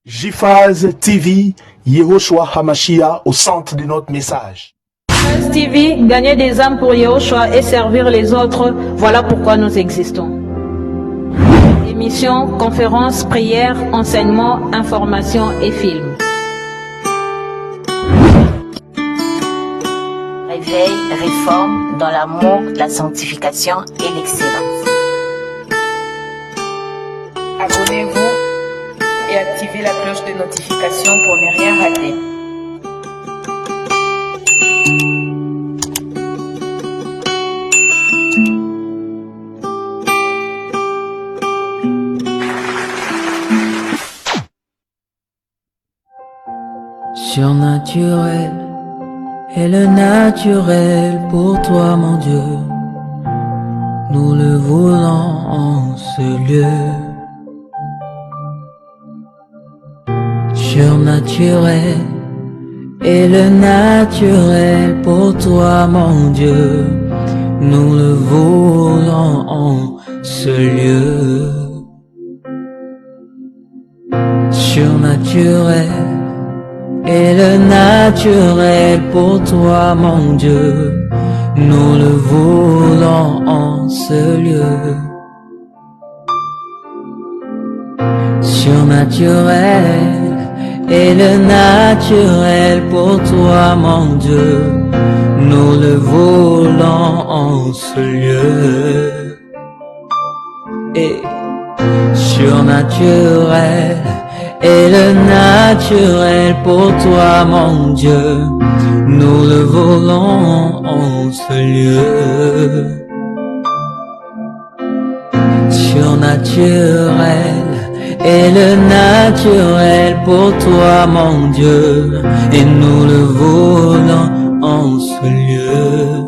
JPhase TV, Yehoshua Hamashia au centre de notre message. JPhase TV, gagner des âmes pour Yehoshua et servir les autres, voilà pourquoi nous existons. Émissions, conférences, prières, enseignements, informations et films. Réveil, réforme dans l'amour, la sanctification et l'excellence. Abonnez-vous et activez la cloche de notification pour ne rien rater. Surnaturel est le naturel pour toi, mon Dieu. Nous le voulons en ce lieu. Surnaturel est le naturel pour toi, mon Dieu. Nous le voulons en ce lieu. Surnaturel est le naturel pour toi, mon Dieu. Nous le voulons en ce lieu. Surnaturel est le naturel pour toi, mon Dieu. Nous le voulons en ce lieu. Et surnaturel est le naturel pour toi, mon Dieu. Nous le voulons en ce lieu. Surnaturel est le naturel pour toi, mon Dieu. Et nous le voulons en ce lieu.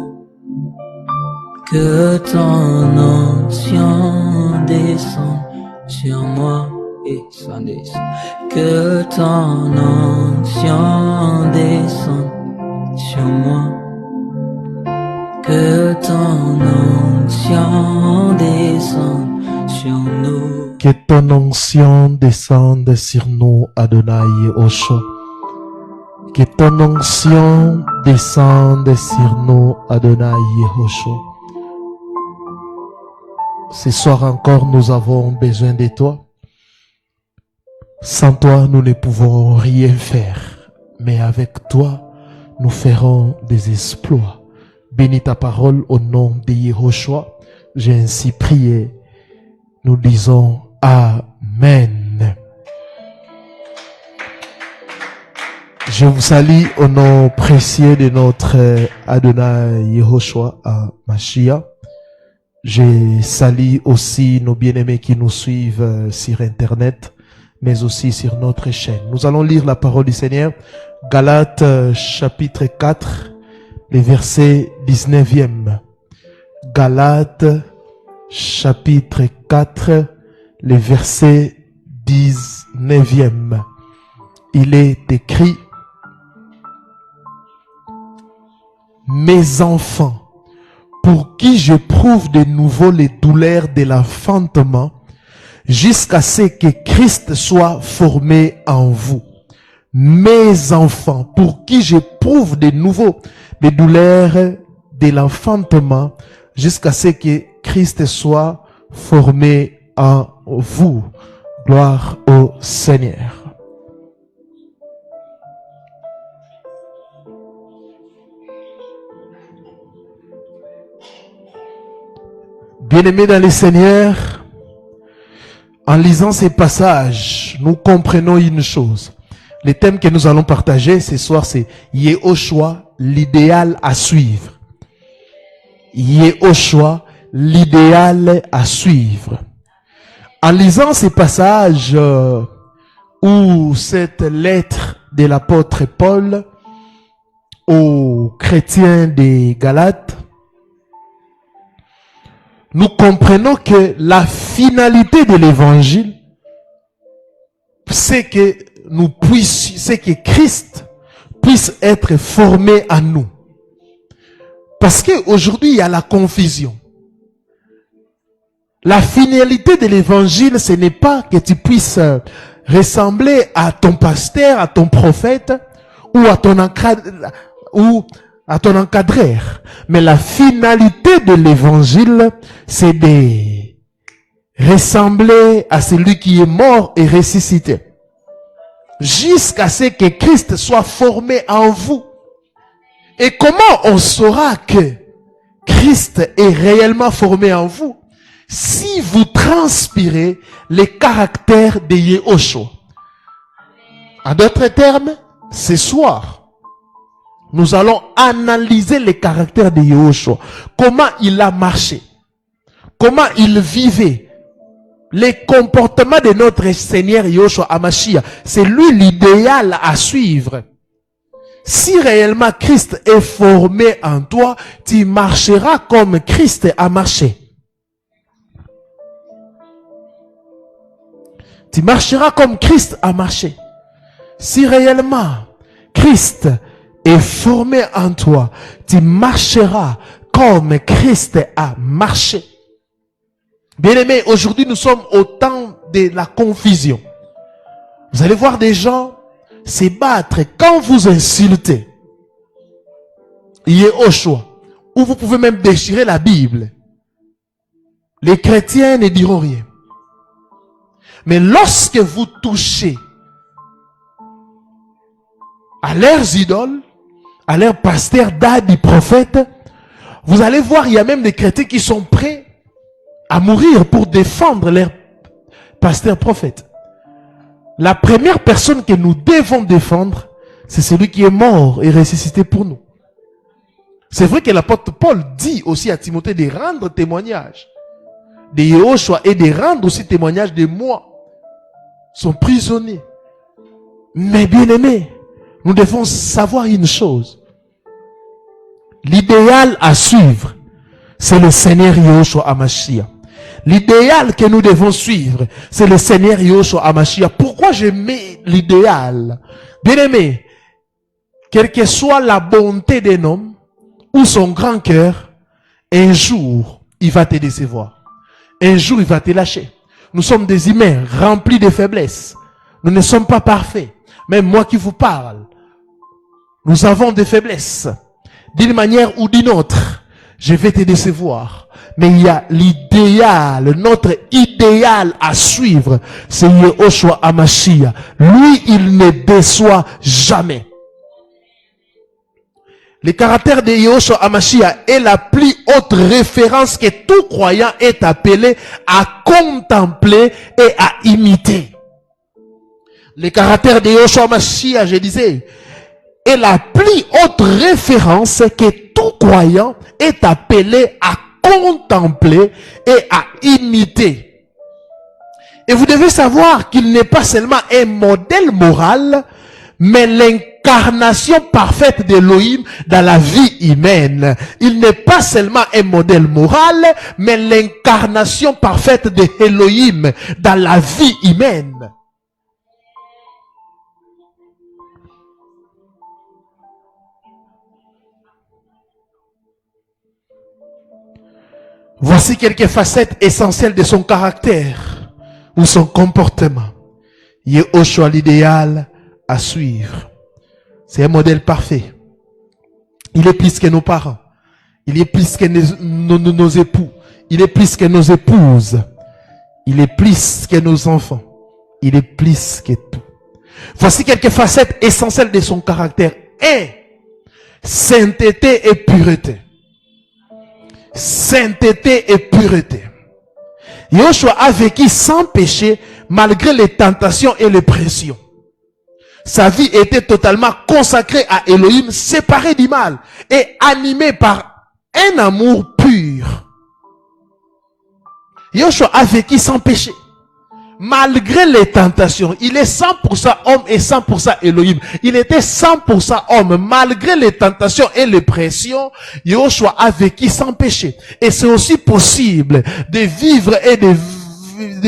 Que ton onction descende sur moi. Et sans descend. Que ton onction descende sur moi. Que ton onction descende sur nous. Que ton onction descende sur nous, Adonai Yehoshua. Que ton onction descende sur nous, Adonai Yehoshua. Ce soir encore, nous avons besoin de toi. Sans toi, nous ne pouvons rien faire. Mais avec toi, nous ferons des exploits. Bénis ta parole au nom de Yehoshua. J'ai ainsi prié. Nous disons Amen. Je vous salue au nom précieux de notre Adonai Yehoshua Mashiach. Je salue aussi nos bien-aimés qui nous suivent sur Internet, mais aussi sur notre chaîne. Nous allons lire la parole du Seigneur. Galates chapitre 4, le verset 19e. Galates chapitre 4, le verset 19e. Il est écrit: mes enfants, pour qui j'éprouve de nouveau les douleurs de l'enfantement, jusqu'à ce que Christ soit formé en vous. Mes enfants, pour qui j'éprouve de nouveau les douleurs de l'enfantement, jusqu'à ce que Christ soit formé en vous. Gloire au Seigneur. Bien-aimés dans le Seigneur, en lisant ces passages, nous comprenons une chose. Le thème que nous allons partager ce soir, c'est Yehoshua, l'idéal à suivre. Yehoshua, l'idéal à suivre. En lisant ces passages où cette lettre de l'apôtre Paul aux chrétiens des Galates, nous comprenons que la finalité de l'évangile, c'est que c'est que Christ puisse être formé en nous. Parce qu'aujourd'hui, il y a la confusion. La finalité de l'évangile, ce n'est pas que tu puisses ressembler à ton pasteur, à ton prophète, ou à ton encadreur. Mais la finalité de l'évangile, c'est de ressembler à celui qui est mort et ressuscité. Jusqu'à ce que Christ soit formé en vous. Et comment on saura que Christ est réellement formé en vous? Si vous transpirez les caractères de Yahushua. En d'autres termes, ce soir, nous allons analyser les caractères de Yahushua. Comment il a marché. Comment il vivait. Les comportements de notre Seigneur Yahushua Hamashiach. C'est lui l'idéal à suivre. Si réellement Christ est formé en toi, tu marcheras comme Christ a marché. Tu marcheras comme Christ a marché. Si réellement Christ est formé en toi, tu marcheras comme Christ a marché. Bien-aimés, aujourd'hui nous sommes au temps de la confusion. Vous allez voir des gens se battre quand vous insultez Yahushua, ou vous pouvez même déchirer la Bible. Les chrétiens ne diront rien. Mais lorsque vous touchez à leurs idoles, à leurs pasteurs, d'Adi, prophètes, vous allez voir, il y a même des chrétiens qui sont prêts à mourir pour défendre leurs pasteurs, prophètes. La première personne que nous devons défendre, c'est celui qui est mort et ressuscité pour nous. C'est vrai que l'apôtre Paul dit aussi à Timothée de rendre témoignage de Yahushua et de rendre aussi témoignage de moi, son prisonnier. Mais bien aimé, nous devons savoir une chose. L'idéal à suivre, c'est le Seigneur Yahushua Hamashiach. L'idéal que nous devons suivre, c'est le Seigneur Yahushua Hamashiach. Pourquoi je mets l'idéal? Bien aimé, quelle que soit la bonté d'un homme ou son grand cœur, un jour, il va te décevoir. Un jour, il va te lâcher. Nous sommes des humains remplis de faiblesses. Nous ne sommes pas parfaits. Même moi qui vous parle, nous avons des faiblesses. D'une manière ou d'une autre, je vais te décevoir. Mais il y a l'idéal, notre idéal à suivre, c'est Yahushua Hamashiach. Lui, il ne déçoit jamais. Le caractère de Yahushua Hamashiach est la plus haute référence que tout croyant est appelé à contempler et à imiter. Le caractère de Yahushua Hamashiach, je disais, est la plus haute référence que tout croyant est appelé à contempler et à imiter. Et vous devez savoir qu'il n'est pas seulement un modèle moral, mais l'incarnation parfaite d'Elohim dans la vie humaine. Il n'est pas seulement un modèle moral, mais l'incarnation parfaite d'Elohim dans la vie humaine. Voici quelques facettes essentielles de son caractère ou son comportement. Yahushua, l'idéal à suivre. C'est un modèle parfait. Il est plus que nos parents. Il est plus que nos époux. Il est plus que nos épouses. Il est plus que nos enfants. Il est plus que tout. Voici quelques facettes essentielles de son caractère. 1. Sainteté et pureté. Sainteté et pureté. Yahushua a vécu sans péché malgré les tentations et les pressions. Sa vie était totalement consacrée à Elohim, séparée du mal et animée par un amour pur. Yahushua a vécu sans péché. Malgré les tentations, il est 100% homme et 100% Elohim. Il était 100% homme. Malgré les tentations et les pressions, Yahushua a vécu sans péché. Et c'est aussi possible de vivre et de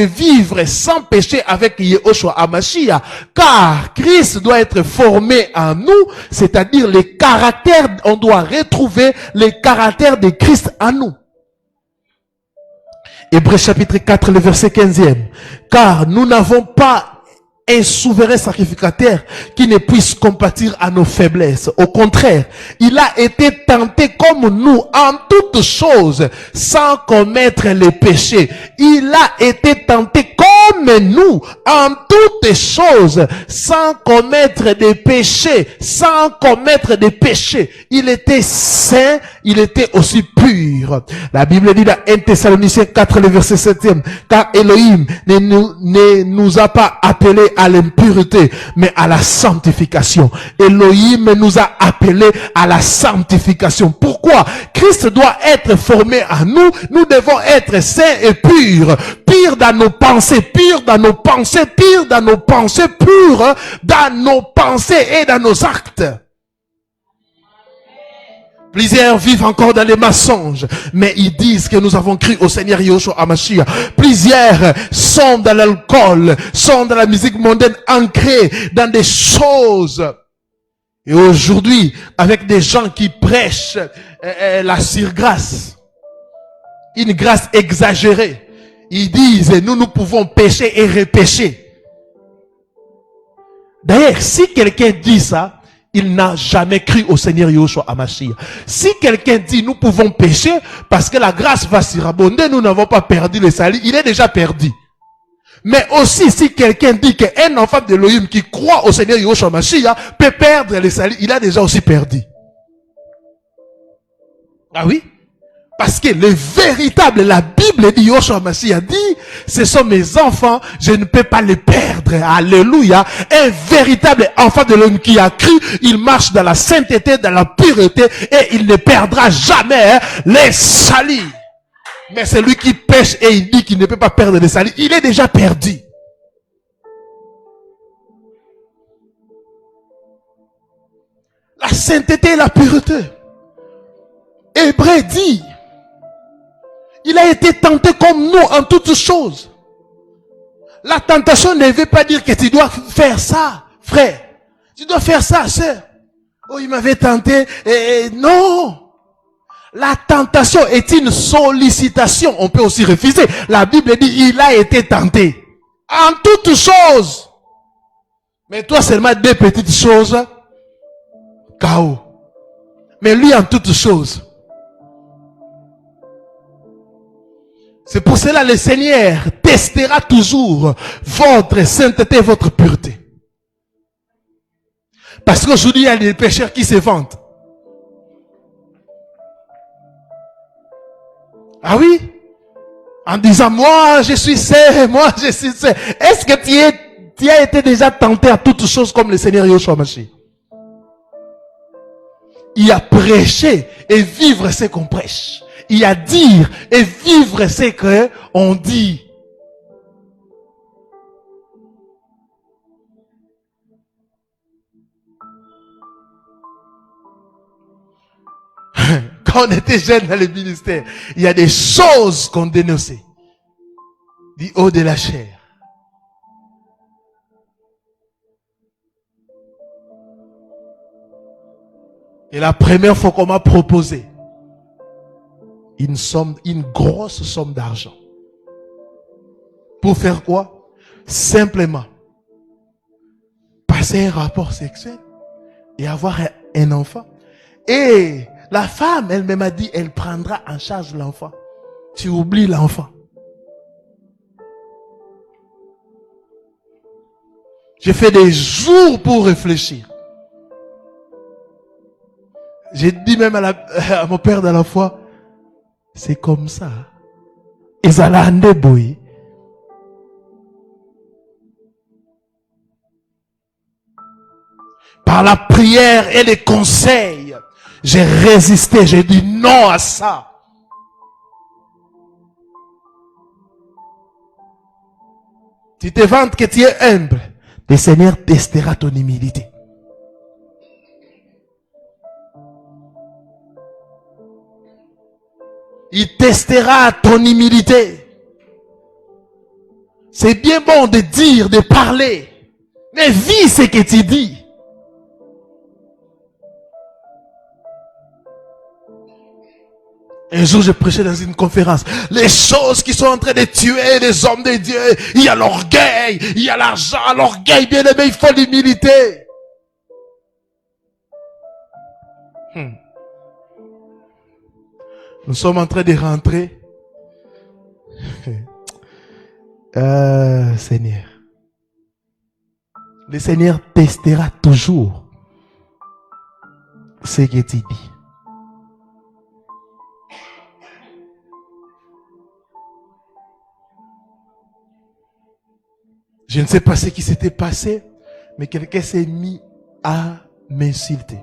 vivre sans péché avec Yahushua Hamashiach. Car Christ doit être formé en nous, c'est-à-dire les caractères, on doit retrouver les caractères de Christ en nous. Hébreux chapitre 4, le verset 15e. Car nous n'avons pas un souverain sacrificateur qui ne puisse compatir à nos faiblesses. Au contraire, il a été tenté comme nous en toutes choses, sans commettre les péchés. Il a été tenté comme nous en toutes choses, sans commettre des péchés, sans commettre des péchés. Il était saint, il était aussi pur. La Bible dit dans 1 Thessaloniciens 4, le verset 7e, car Elohim ne nous a pas appelés à l'impureté, mais à la sanctification. Elohim nous a appelés à la sanctification. Pourquoi? Christ doit être formé en nous. Nous devons être saints et purs. Purs dans nos pensées, purs dans nos pensées, purs dans nos pensées, purs dans nos pensées et dans nos actes. Plusieurs vivent encore dans les mensonges, mais ils disent que nous avons cru au Seigneur Yahushua HaMashiach. Plusieurs sont dans l'alcool, sont dans la musique mondaine, ancrés dans des choses. Et aujourd'hui, avec des gens qui prêchent la surgrâce, une grâce exagérée, ils disent, nous pouvons pécher et repécher. D'ailleurs, si quelqu'un dit ça, il n'a jamais cru au Seigneur Yahushua HaMashiach. Si quelqu'un dit nous pouvons pécher parce que la grâce va surabonder, nous n'avons pas perdu le salut, il est déjà perdu. Mais aussi si quelqu'un dit qu'un enfant de l'Elohim qui croit au Seigneur Yahushua HaMashiach peut perdre le salut, il a déjà aussi perdu. Ah oui? Parce que le véritable, la Bible dit, Yahushua HaMashiach dit, ce sont mes enfants, je ne peux pas les perdre. Alléluia. Un véritable enfant de l'homme qui a cru, il marche dans la sainteté, dans la pureté, et il ne perdra jamais les salis. Mais celui qui pêche et il dit qu'il ne peut pas perdre les salis, il est déjà perdu. La sainteté et la pureté. Hébreux dit, il a été tenté comme nous en toutes choses. La tentation ne veut pas dire que tu dois faire ça, frère. Tu dois faire ça, sœur. Oh, il m'avait tenté. Non. La tentation est une sollicitation. On peut aussi refuser. La Bible dit, il a été tenté. En toutes choses. Mais toi, seulement deux petites choses. Chaos. Mais lui, en toutes choses. C'est pour cela le Seigneur testera toujours votre sainteté, votre pureté. Parce qu'aujourd'hui, il y a des pécheurs qui se vantent. Ah oui? En disant, moi, je suis saint, moi, je suis saint. Est-ce que tu as été déjà tenté à toutes choses comme le Seigneur Yahushua HaMashiach? Il y a prêcher et vivre ce qu'on prêche. Il y a dire et vivre ce qu'on dit. Quand on était jeune dans le ministère, il y a des choses qu'on dénonçait. Du haut de la chair. Et la première fois qu'on m'a proposé une grosse somme d'argent. Pour faire quoi? Simplement passer un rapport sexuel et avoir un enfant. Et la femme, elle m'a dit, elle prendra en charge l'enfant. Tu oublies l'enfant. J'ai fait des jours pour réfléchir. J'ai dit même à mon père de la foi, c'est comme ça. Ezalande boy. Par la prière et les conseils, j'ai résisté, j'ai dit non à ça. Tu te vantes que tu es humble, le Seigneur testera ton humilité. Il testera ton humilité. C'est bien bon de dire, de parler, mais vis ce que tu dis. Un jour, je prêchais dans une conférence. Les choses qui sont en train de tuer les hommes de Dieu, il y a l'orgueil, il y a l'argent, l'orgueil, bien aimé, il faut l'humilité. Nous sommes en train de rentrer. Seigneur. Le Seigneur testera toujours ce que tu dis. Je ne sais pas ce qui s'était passé, mais quelqu'un s'est mis à m'insulter.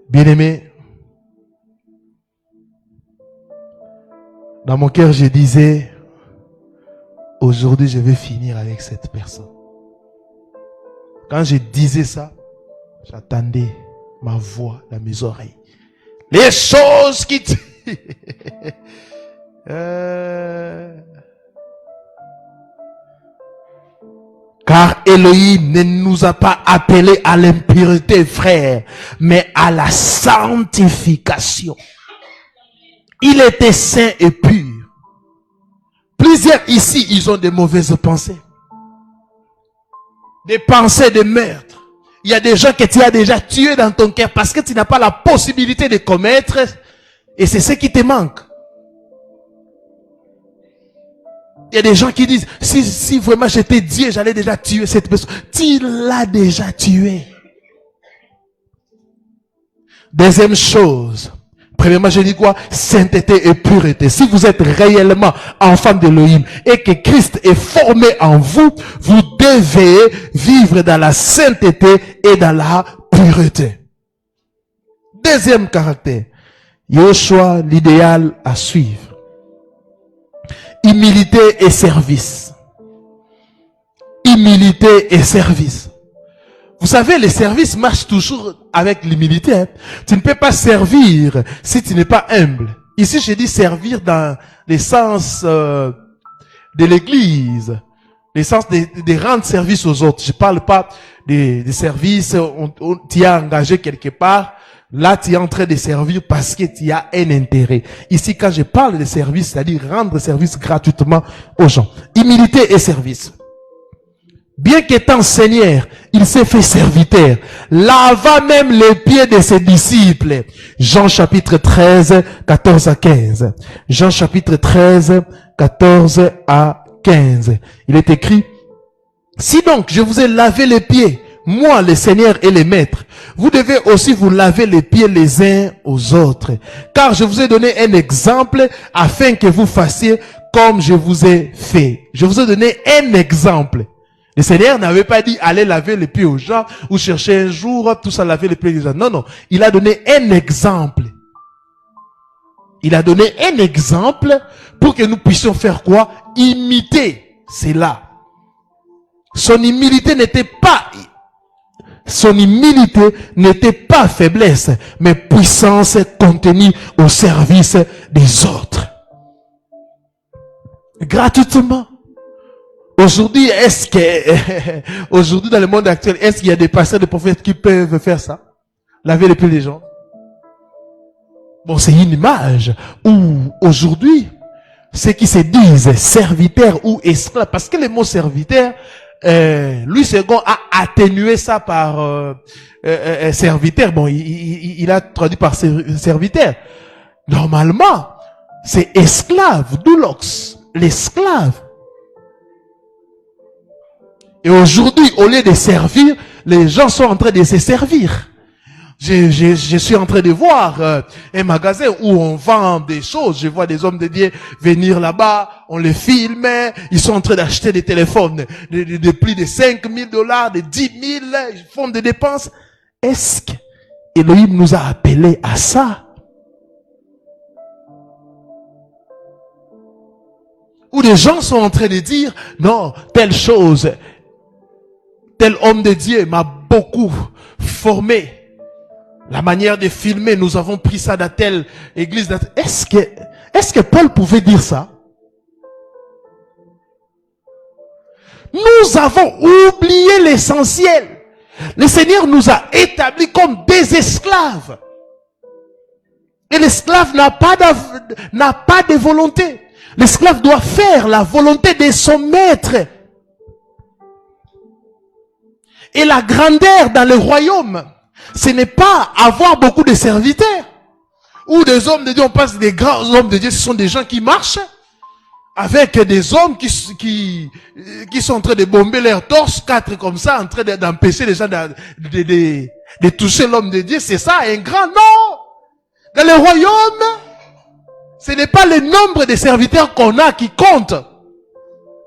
Bien-aimé, dans mon cœur, je disais, aujourd'hui, je vais finir avec cette personne. Quand je disais ça, j'attendais ma voix dans mes oreilles. Les choses qui... Car Elohim ne nous a pas appelés à l'impureté, frère, mais à la sanctification. Il était saint et pur. Plusieurs ici, ils ont des mauvaises pensées. Des pensées de meurtre. Il y a des gens que tu as déjà tués dans ton cœur parce que tu n'as pas la possibilité de commettre et c'est ce qui te manque. Il y a des gens qui disent, si vraiment j'étais Dieu, j'allais déjà tuer cette personne. Tu l'as déjà tué. Deuxième chose. Premièrement, je dis quoi? Sainteté et pureté. Si vous êtes réellement enfant d'Elohim et que Christ est formé en vous, vous devez vivre dans la sainteté et dans la pureté. Deuxième caractère. Yoshua, l'idéal à suivre. Humilité et service. Humilité et service. Vous savez, le service marche toujours avec l'humilité. Hein. Tu ne peux pas servir si tu n'es pas humble. Ici, je dis servir dans le sens de l'église, le sens de rendre service aux autres. Je parle pas des services où tu as engagé quelque part. Là, tu es en train de servir parce que tu as un intérêt. Ici, quand je parle de service, c'est-à-dire rendre service gratuitement aux gens. Humilité et service. Bien qu'étant Seigneur, il s'est fait serviteur, lava même les pieds de ses disciples. Jean chapitre 13, 14 à 15. Jean chapitre 13, 14 à 15. Il est écrit, si donc je vous ai lavé les pieds, moi le Seigneur et le Maître, vous devez aussi vous laver les pieds les uns aux autres. Car je vous ai donné un exemple afin que vous fassiez comme je vous ai fait. Je vous ai donné un exemple. Le Seigneur n'avait pas dit allez laver les pieds aux gens ou chercher un jour tous à laver les pieds des gens. Non, non. Il a donné un exemple. Il a donné un exemple pour que nous puissions faire quoi? Imiter cela. Son humilité n'était pas faiblesse, mais puissance contenue au service des autres. Gratuitement. Aujourd'hui, aujourd'hui dans le monde actuel, est-ce qu'il y a des pasteurs, des prophètes qui peuvent faire ça? Laver les pieds des gens? Bon, c'est une image où aujourd'hui, ceux qui se disent serviteurs ou esclaves, parce que le mot serviteur, Louis II a atténué ça par serviteur. Bon, il a traduit par serviteur. Normalement, c'est esclave, doulos, l'esclave. Et aujourd'hui, au lieu de servir, les gens sont en train de se servir. Je suis en train de voir un magasin où on vend des choses. Je vois des hommes de Dieu venir là-bas, on les filme, ils sont en train d'acheter des téléphones de plus de $5,000, de 10 000, ils font des dépenses. Est-ce que Elohim nous a appelés à ça? Où les gens sont en train de dire, non, telle chose, tel homme de Dieu m'a beaucoup formé. La manière de filmer, nous avons pris ça dans telle église. Est-ce que Paul pouvait dire ça? Nous avons oublié l'essentiel. Le Seigneur nous a établis comme des esclaves. Et l'esclave n'a pas de volonté. L'esclave doit faire la volonté de son maître. Et la grandeur dans le royaume, ce n'est pas avoir beaucoup de serviteurs. Ou des hommes de Dieu, on passe des grands hommes de Dieu, ce sont des gens qui marchent avec des hommes qui sont en train de bomber leur torse, 4 comme ça, en train d'empêcher les gens de toucher l'homme de Dieu. C'est ça, un grand? Non! Dans le royaume, ce n'est pas le nombre de serviteurs qu'on a qui compte.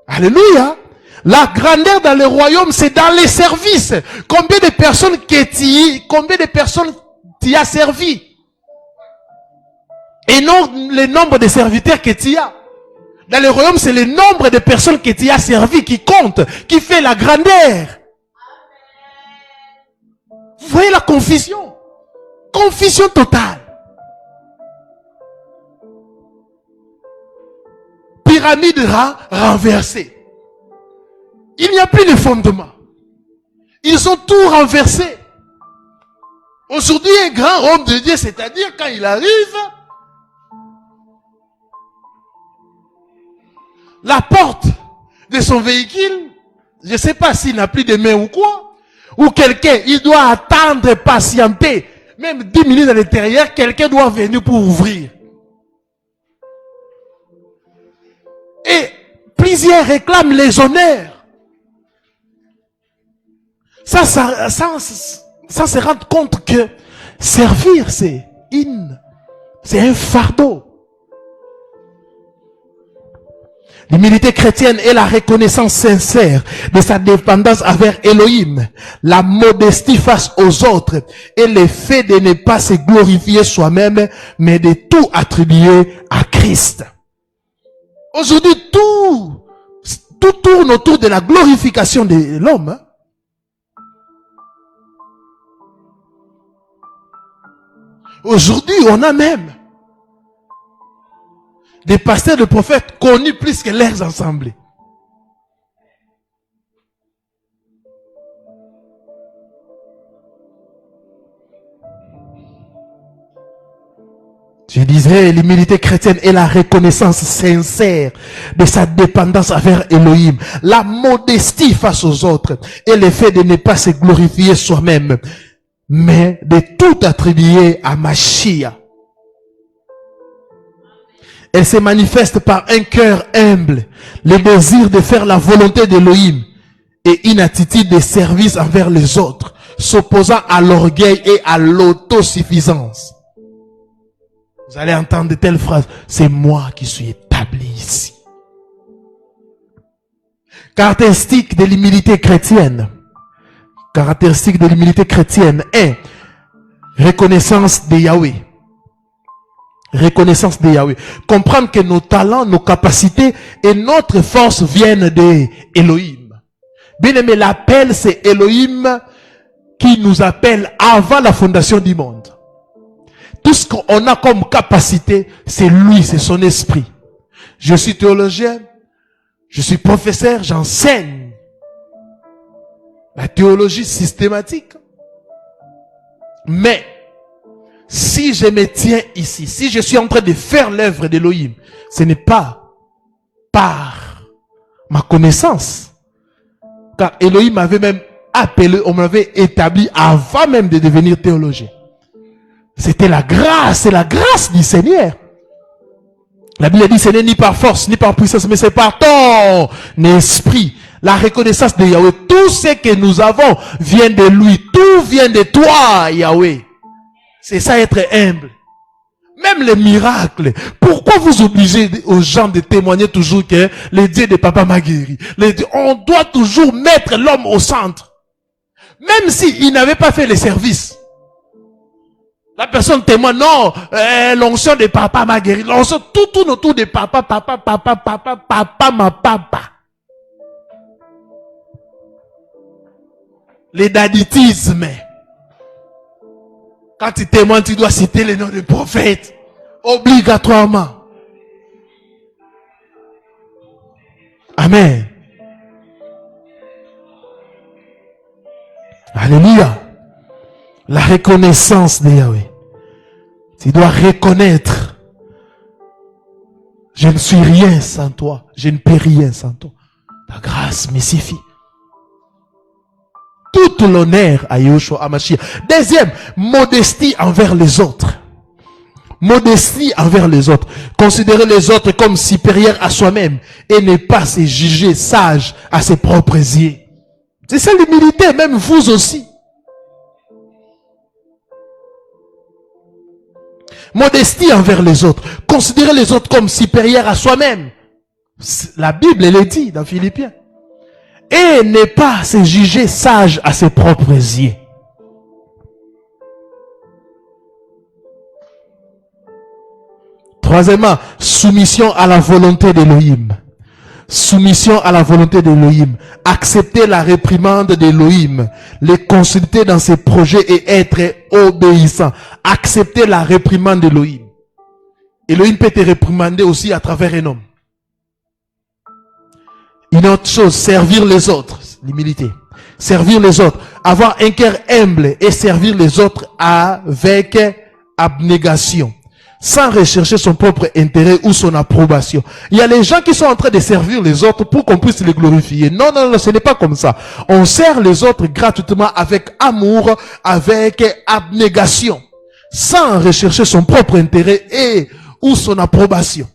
Alléluia! La grandeur dans le royaume, c'est dans les services. Combien de personnes t'y a servi? Et non le nombre de serviteurs que tu as. Dans le royaume, c'est le nombre de personnes que tu as servi qui compte, qui fait la grandeur. Vous voyez la confusion? Confusion totale. Pyramide renversée. Il n'y a plus de fondement. Ils ont tout renversé. Aujourd'hui, un grand homme de Dieu, c'est-à-dire quand il arrive, la porte de son véhicule, je ne sais pas s'il n'a plus de main ou quoi, ou quelqu'un, il doit attendre, patienter, même 10 minutes à l'intérieur, quelqu'un doit venir pour ouvrir. Et plusieurs réclament les honneurs. Ça se rend compte que servir, c'est un fardeau. L'humilité chrétienne est la reconnaissance sincère de sa dépendance envers Elohim, la modestie face aux autres et le fait de ne pas se glorifier soi-même, mais de tout attribuer à Christ. Aujourd'hui, tout tourne autour de la glorification de l'homme. Aujourd'hui, on a même des pasteurs de prophètes connus plus que leurs assemblées. Je disais, l'humilité chrétienne est la reconnaissance sincère de sa dépendance envers Elohim, la modestie face aux autres et le fait de ne pas se glorifier soi-même, mais de tout attribuer à Mashiach. Elle se manifeste par un cœur humble, le désir de faire la volonté d'Elohim et une attitude de service envers les autres, s'opposant à l'orgueil et à l'autosuffisance. Vous allez entendre de telles phrases: c'est moi qui suis établi ici. Caractéristique de l'humilité chrétienne. Caractéristique de l'humilité chrétienne est reconnaissance de Yahweh. Reconnaissance de Yahweh. Comprendre que nos talents, nos capacités et notre force viennent de Elohim. Bien aimé, l'appel, c'est Elohim qui nous appelle avant la fondation du monde. Tout ce qu'on a comme capacité, c'est lui, c'est son esprit. Je suis théologien, je suis professeur, j'enseigne la théologie systématique. Mais si je me tiens ici, si je suis en train de faire l'œuvre d'Elohim, ce n'est pas par ma connaissance. Car Elohim m'avait même appelé, on m'avait établi avant même de devenir théologien. C'était la grâce du Seigneur. La Bible dit, ce n'est ni par force, ni par puissance, mais c'est par ton esprit. La reconnaissance de Yahweh. Tout ce que nous avons vient de lui. Tout vient de toi, Yahweh. C'est ça, être humble. Même les miracles. Pourquoi vous obligez aux gens de témoigner toujours que le Dieu de papa m'a guéri? On doit toujours mettre l'homme au centre. Même s'il n'avait pas fait le service. La personne témoigne, non, l'onction de papa m'a guéri. L'onction, tout tourne autour de papa, ma papa. Les daditismes. Quand tu témoignes, tu dois citer le nom du prophète. Obligatoirement. Amen. Alléluia. La reconnaissance de Yahweh. Tu dois reconnaître. Je ne suis rien sans toi. Je ne peux rien sans toi. Ta grâce me suffit. Tout l'honneur à Yahushua HaMashiach. Deuxième, modestie envers les autres. Modestie envers les autres. Considérer les autres comme supérieurs à soi-même et ne pas se juger sage à ses propres yeux. C'est ça l'humilité, même vous aussi. Modestie envers les autres. Considérer les autres comme supérieurs à soi-même. La Bible, elle est dit dans Philippiens. Et ne pas se juger sage à ses propres yeux. Troisièmement, soumission à la volonté d'Élohim. Soumission à la volonté d'Élohim. Accepter la réprimande d'Élohim. Les consulter dans ses projets et être obéissant. Accepter la réprimande d'Élohim. Élohim peut te réprimander aussi à travers un homme. Une autre chose, servir les autres. L'humilité. Servir les autres. Avoir un cœur humble et servir les autres avec abnégation. Sans rechercher son propre intérêt ou son approbation. Il y a les gens qui sont en train de servir les autres pour qu'on puisse les glorifier. Non, non, non, ce n'est pas comme ça. On sert les autres gratuitement avec amour, avec abnégation. Sans rechercher son propre intérêt et ou son approbation.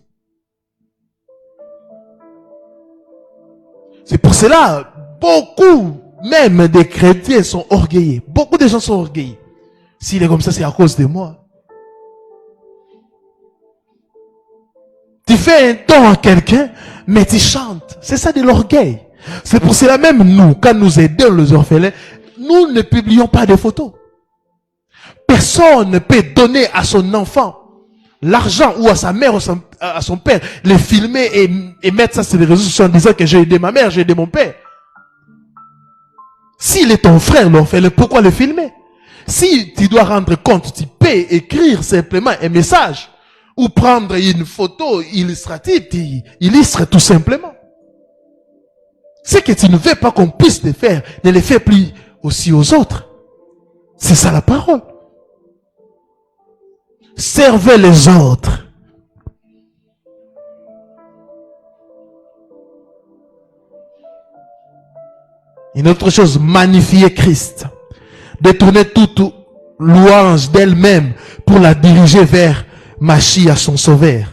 C'est pour cela, beaucoup, même des chrétiens sont orgueilleux. Beaucoup de gens sont orgueilleux. S'il est comme ça, c'est à cause de moi. Tu fais un don à quelqu'un, mais tu chantes. C'est ça de l'orgueil. C'est pour cela même nous, quand nous aidons les orphelins, nous ne publions pas de photos. Personne ne peut donner à son enfant l'argent ou à sa mère ou à son père, les filmer et mettre ça sur les réseaux sociaux en disant que j'ai aidé ma mère, j'ai aidé mon père. S'il est ton frère l'orphelin, pourquoi le filmer? Si tu dois rendre compte, tu peux écrire simplement un message. Ou prendre une photo illustrative, tu illustres tout simplement. Ce que tu ne veux pas qu'on puisse te faire, ne le fais plus aussi aux autres. C'est ça la parole. Servez les autres. Une autre chose, magnifier Christ. Détourner toute louange d'elle-même pour la diriger vers Mashiach, son sauveur.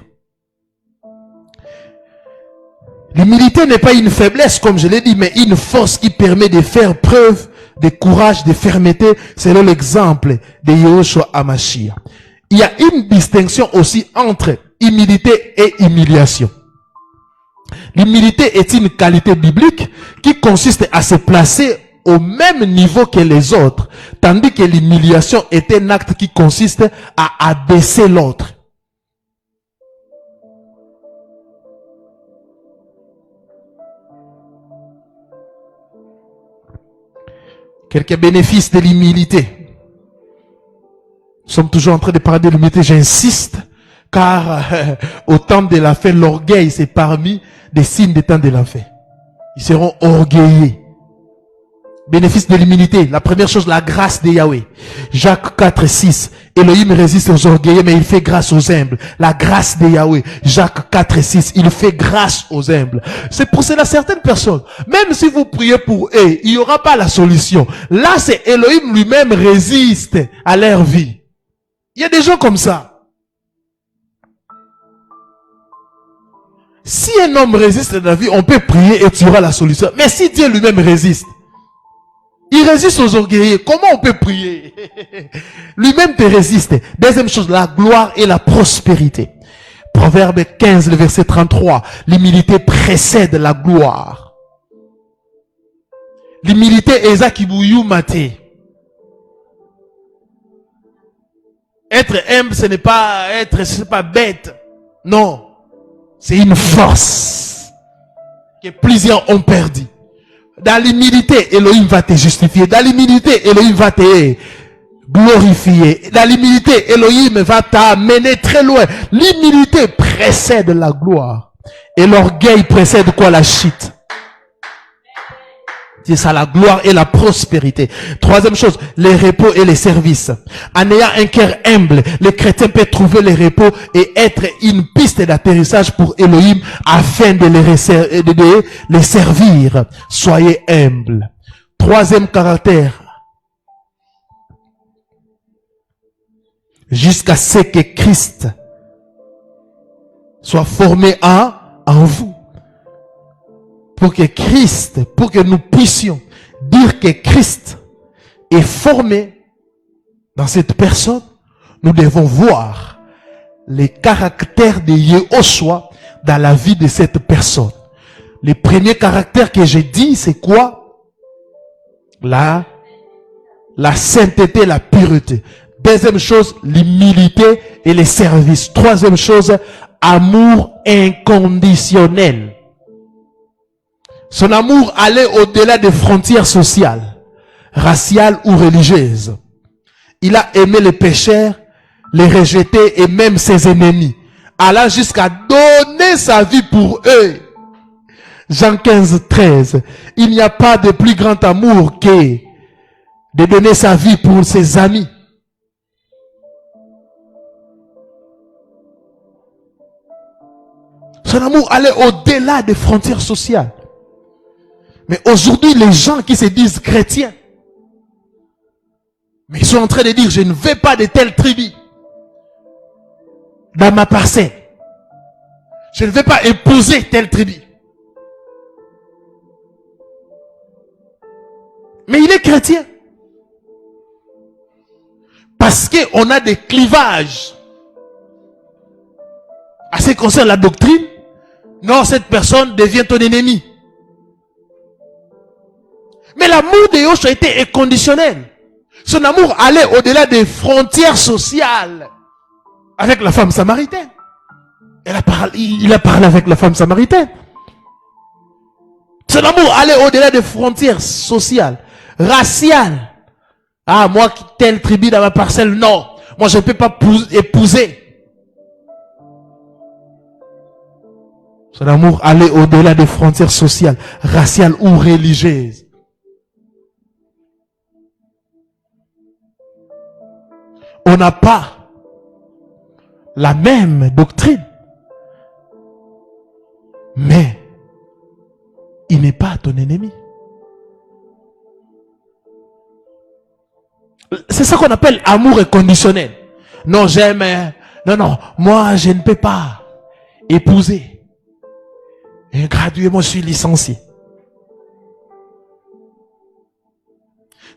L'humilité n'est pas une faiblesse, comme je l'ai dit, mais une force qui permet de faire preuve de courage, de fermeté, selon l'exemple de Yahushua HaMashiach. Il y a une distinction aussi entre humilité et humiliation. L'humilité est une qualité biblique qui consiste à se placer au même niveau que les autres, tandis que l'humiliation est un acte qui consiste à abaisser l'autre. Quelques bénéfices de l'humilité. Nous sommes toujours en train de parler de l'humilité, j'insiste, car au temps de la fin, l'orgueil, c'est parmi des signes des temps de la fin. Ils seront orgueilleux. Bénéfice de l'humilité. La première chose, la grâce de Yahweh. Jacques 4, 6. Elohim résiste aux orgueilleux, mais il fait grâce aux humbles. La grâce de Yahweh. Jacques 4, 6. Il fait grâce aux humbles. C'est pour cela certaines personnes, même si vous priez pour eux, il n'y aura pas la solution. Là, c'est Elohim lui-même résiste à leur vie. Il y a des gens comme ça. Si un homme résiste à la vie, on peut prier et tu auras la solution. Mais si Dieu lui-même résiste, il résiste aux orgueilleux. Comment on peut prier? Lui-même te résiste. Deuxième chose, la gloire et la prospérité. Proverbe 15, le verset 33. L'humilité précède la gloire. L'humilité est Zakibouyou Maté. Être humble, ce n'est pas c'est pas bête. Non. C'est une force que plusieurs ont perdu. Dans l'humilité, Elohim va te justifier. Dans l'humilité, Elohim va te glorifier. Dans l'humilité, Elohim va t'amener très loin. L'humilité précède la gloire. Et l'orgueil précède quoi? La chute. C'est ça la gloire et la prospérité. Troisième chose, les repos et les services. En ayant un cœur humble, les chrétiens peuvent trouver les repos et être une piste d'atterrissage pour Elohim afin de les servir. Soyez humbles. Troisième caractère. Jusqu'à ce que Christ soit formé en vous. Pour que nous puissions dire que Christ est formé dans cette personne, nous devons voir les caractères de Yehoshua dans la vie de cette personne. Le premier caractère que j'ai dit, c'est quoi? La sainteté, la pureté. Deuxième chose, l'humilité et les services. Troisième chose, amour inconditionnel. Son amour allait au-delà des frontières sociales, raciales ou religieuses. Il a aimé les pécheurs, les rejetés et même ses ennemis, allant jusqu'à donner sa vie pour eux. Jean 15, 13. Il n'y a pas de plus grand amour que de donner sa vie pour ses amis. Son amour allait au-delà des frontières sociales. Mais aujourd'hui, les gens qui se disent chrétiens, mais ils sont en train de dire, je ne veux pas de telle tribu dans ma parcelle. Je ne veux pas épouser telle tribu. Mais il est chrétien. Parce qu'on a des clivages. À ce qui concerne la doctrine, non, cette personne devient ton ennemi. Mais l'amour de Yehoshua était inconditionnel. Son amour allait au-delà des frontières sociales. Avec la femme samaritaine. Il a parlé avec la femme samaritaine. Son amour allait au-delà des frontières sociales, raciales. Ah, moi, telle tribu dans ma parcelle, non. Moi, je ne peux pas épouser. Son amour allait au-delà des frontières sociales, raciales ou religieuses. On n'a pas la même doctrine. Mais il n'est pas ton ennemi. C'est ça qu'on appelle amour inconditionnel. Non, j'aime. Non, moi je ne peux pas épouser. Et gradué, moi je suis licencié.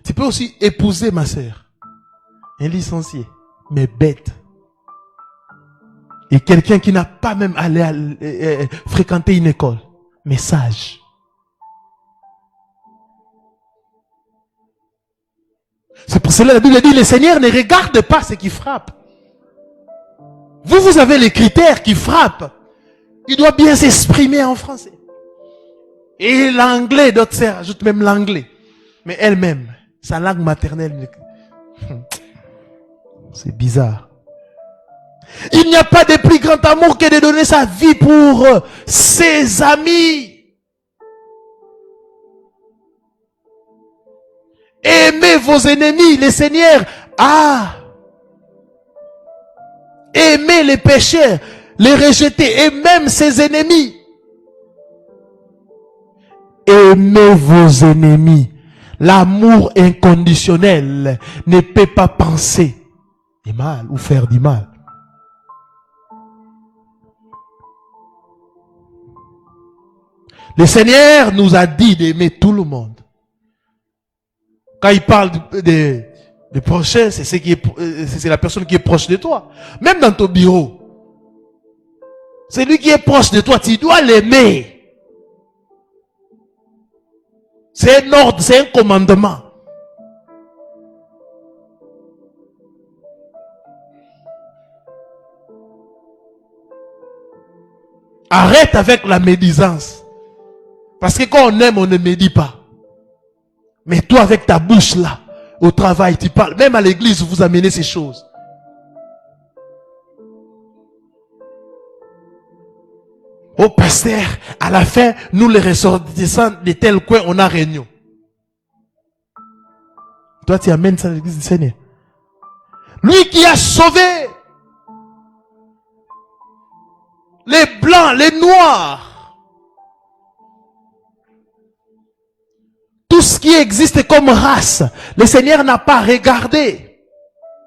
Tu peux aussi épouser ma sœur. Un licencié, mais bête. Et quelqu'un qui n'a pas même allé fréquenter une école, mais sage. C'est pour cela que la Bible dit, le Seigneur ne regarde pas ce qui frappe. Vous avez les critères qui frappent. Il doit bien s'exprimer en français. Et l'anglais, d'autres sœurs ajoutent même l'anglais. Mais elle-même, sa langue maternelle, c'est bizarre. Il n'y a pas de plus grand amour que de donner sa vie pour ses amis. Aimez vos ennemis, les seigneurs. Aimez les pécheurs, les rejeter et même ses ennemis. Aimez vos ennemis. L'amour inconditionnel ne peut pas penser du mal ou faire du mal. Le Seigneur nous a dit d'aimer tout le monde. Quand il parle de prochain, c'est la personne qui est proche de toi. Même dans ton bureau. C'est lui qui est proche de toi, tu dois l'aimer. C'est un ordre, c'est un commandement. Arrête avec la médisance. Parce que quand on aime, on ne médit pas. Mais toi, avec ta bouche là, au travail, tu parles. Même à l'église, vous amenez ces choses. Au pasteur, à la fin, nous les ressortissants de tel coin, on a réunion. Toi, tu amènes ça à l'église du Seigneur. Lui qui a sauvé les blancs, les noirs, tout ce qui existe comme race, le Seigneur n'a pas regardé.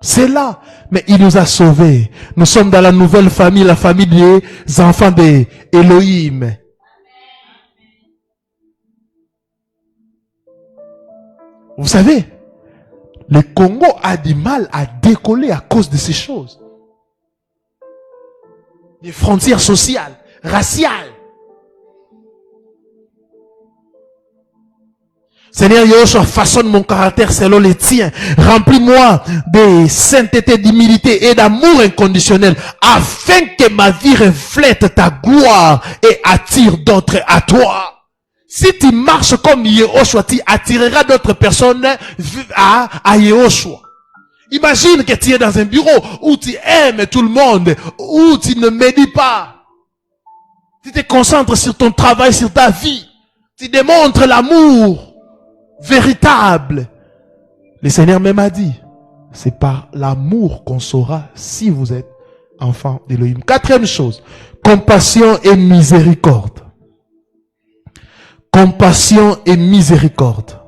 C'est là. Mais il nous a sauvés. Nous sommes dans la nouvelle famille, la famille des enfants d'Élohim. Vous savez, le Congo a du mal à décoller à cause de ces choses. Des frontières sociales, raciales. Seigneur Yahushua, façonne mon caractère selon les tiens. Remplis-moi de sainteté, d'humilité et d'amour inconditionnel, afin que ma vie reflète ta gloire et attire d'autres à toi. Si tu marches comme Yahushua, tu attireras d'autres personnes à Yahushua. Imagine que tu es dans un bureau où tu aimes tout le monde, où tu ne médites pas. Tu te concentres sur ton travail, sur ta vie. Tu démontres l'amour véritable. Le Seigneur même a dit, c'est par l'amour qu'on saura si vous êtes enfant d'Élohim. Quatrième chose, compassion et miséricorde. Compassion et miséricorde.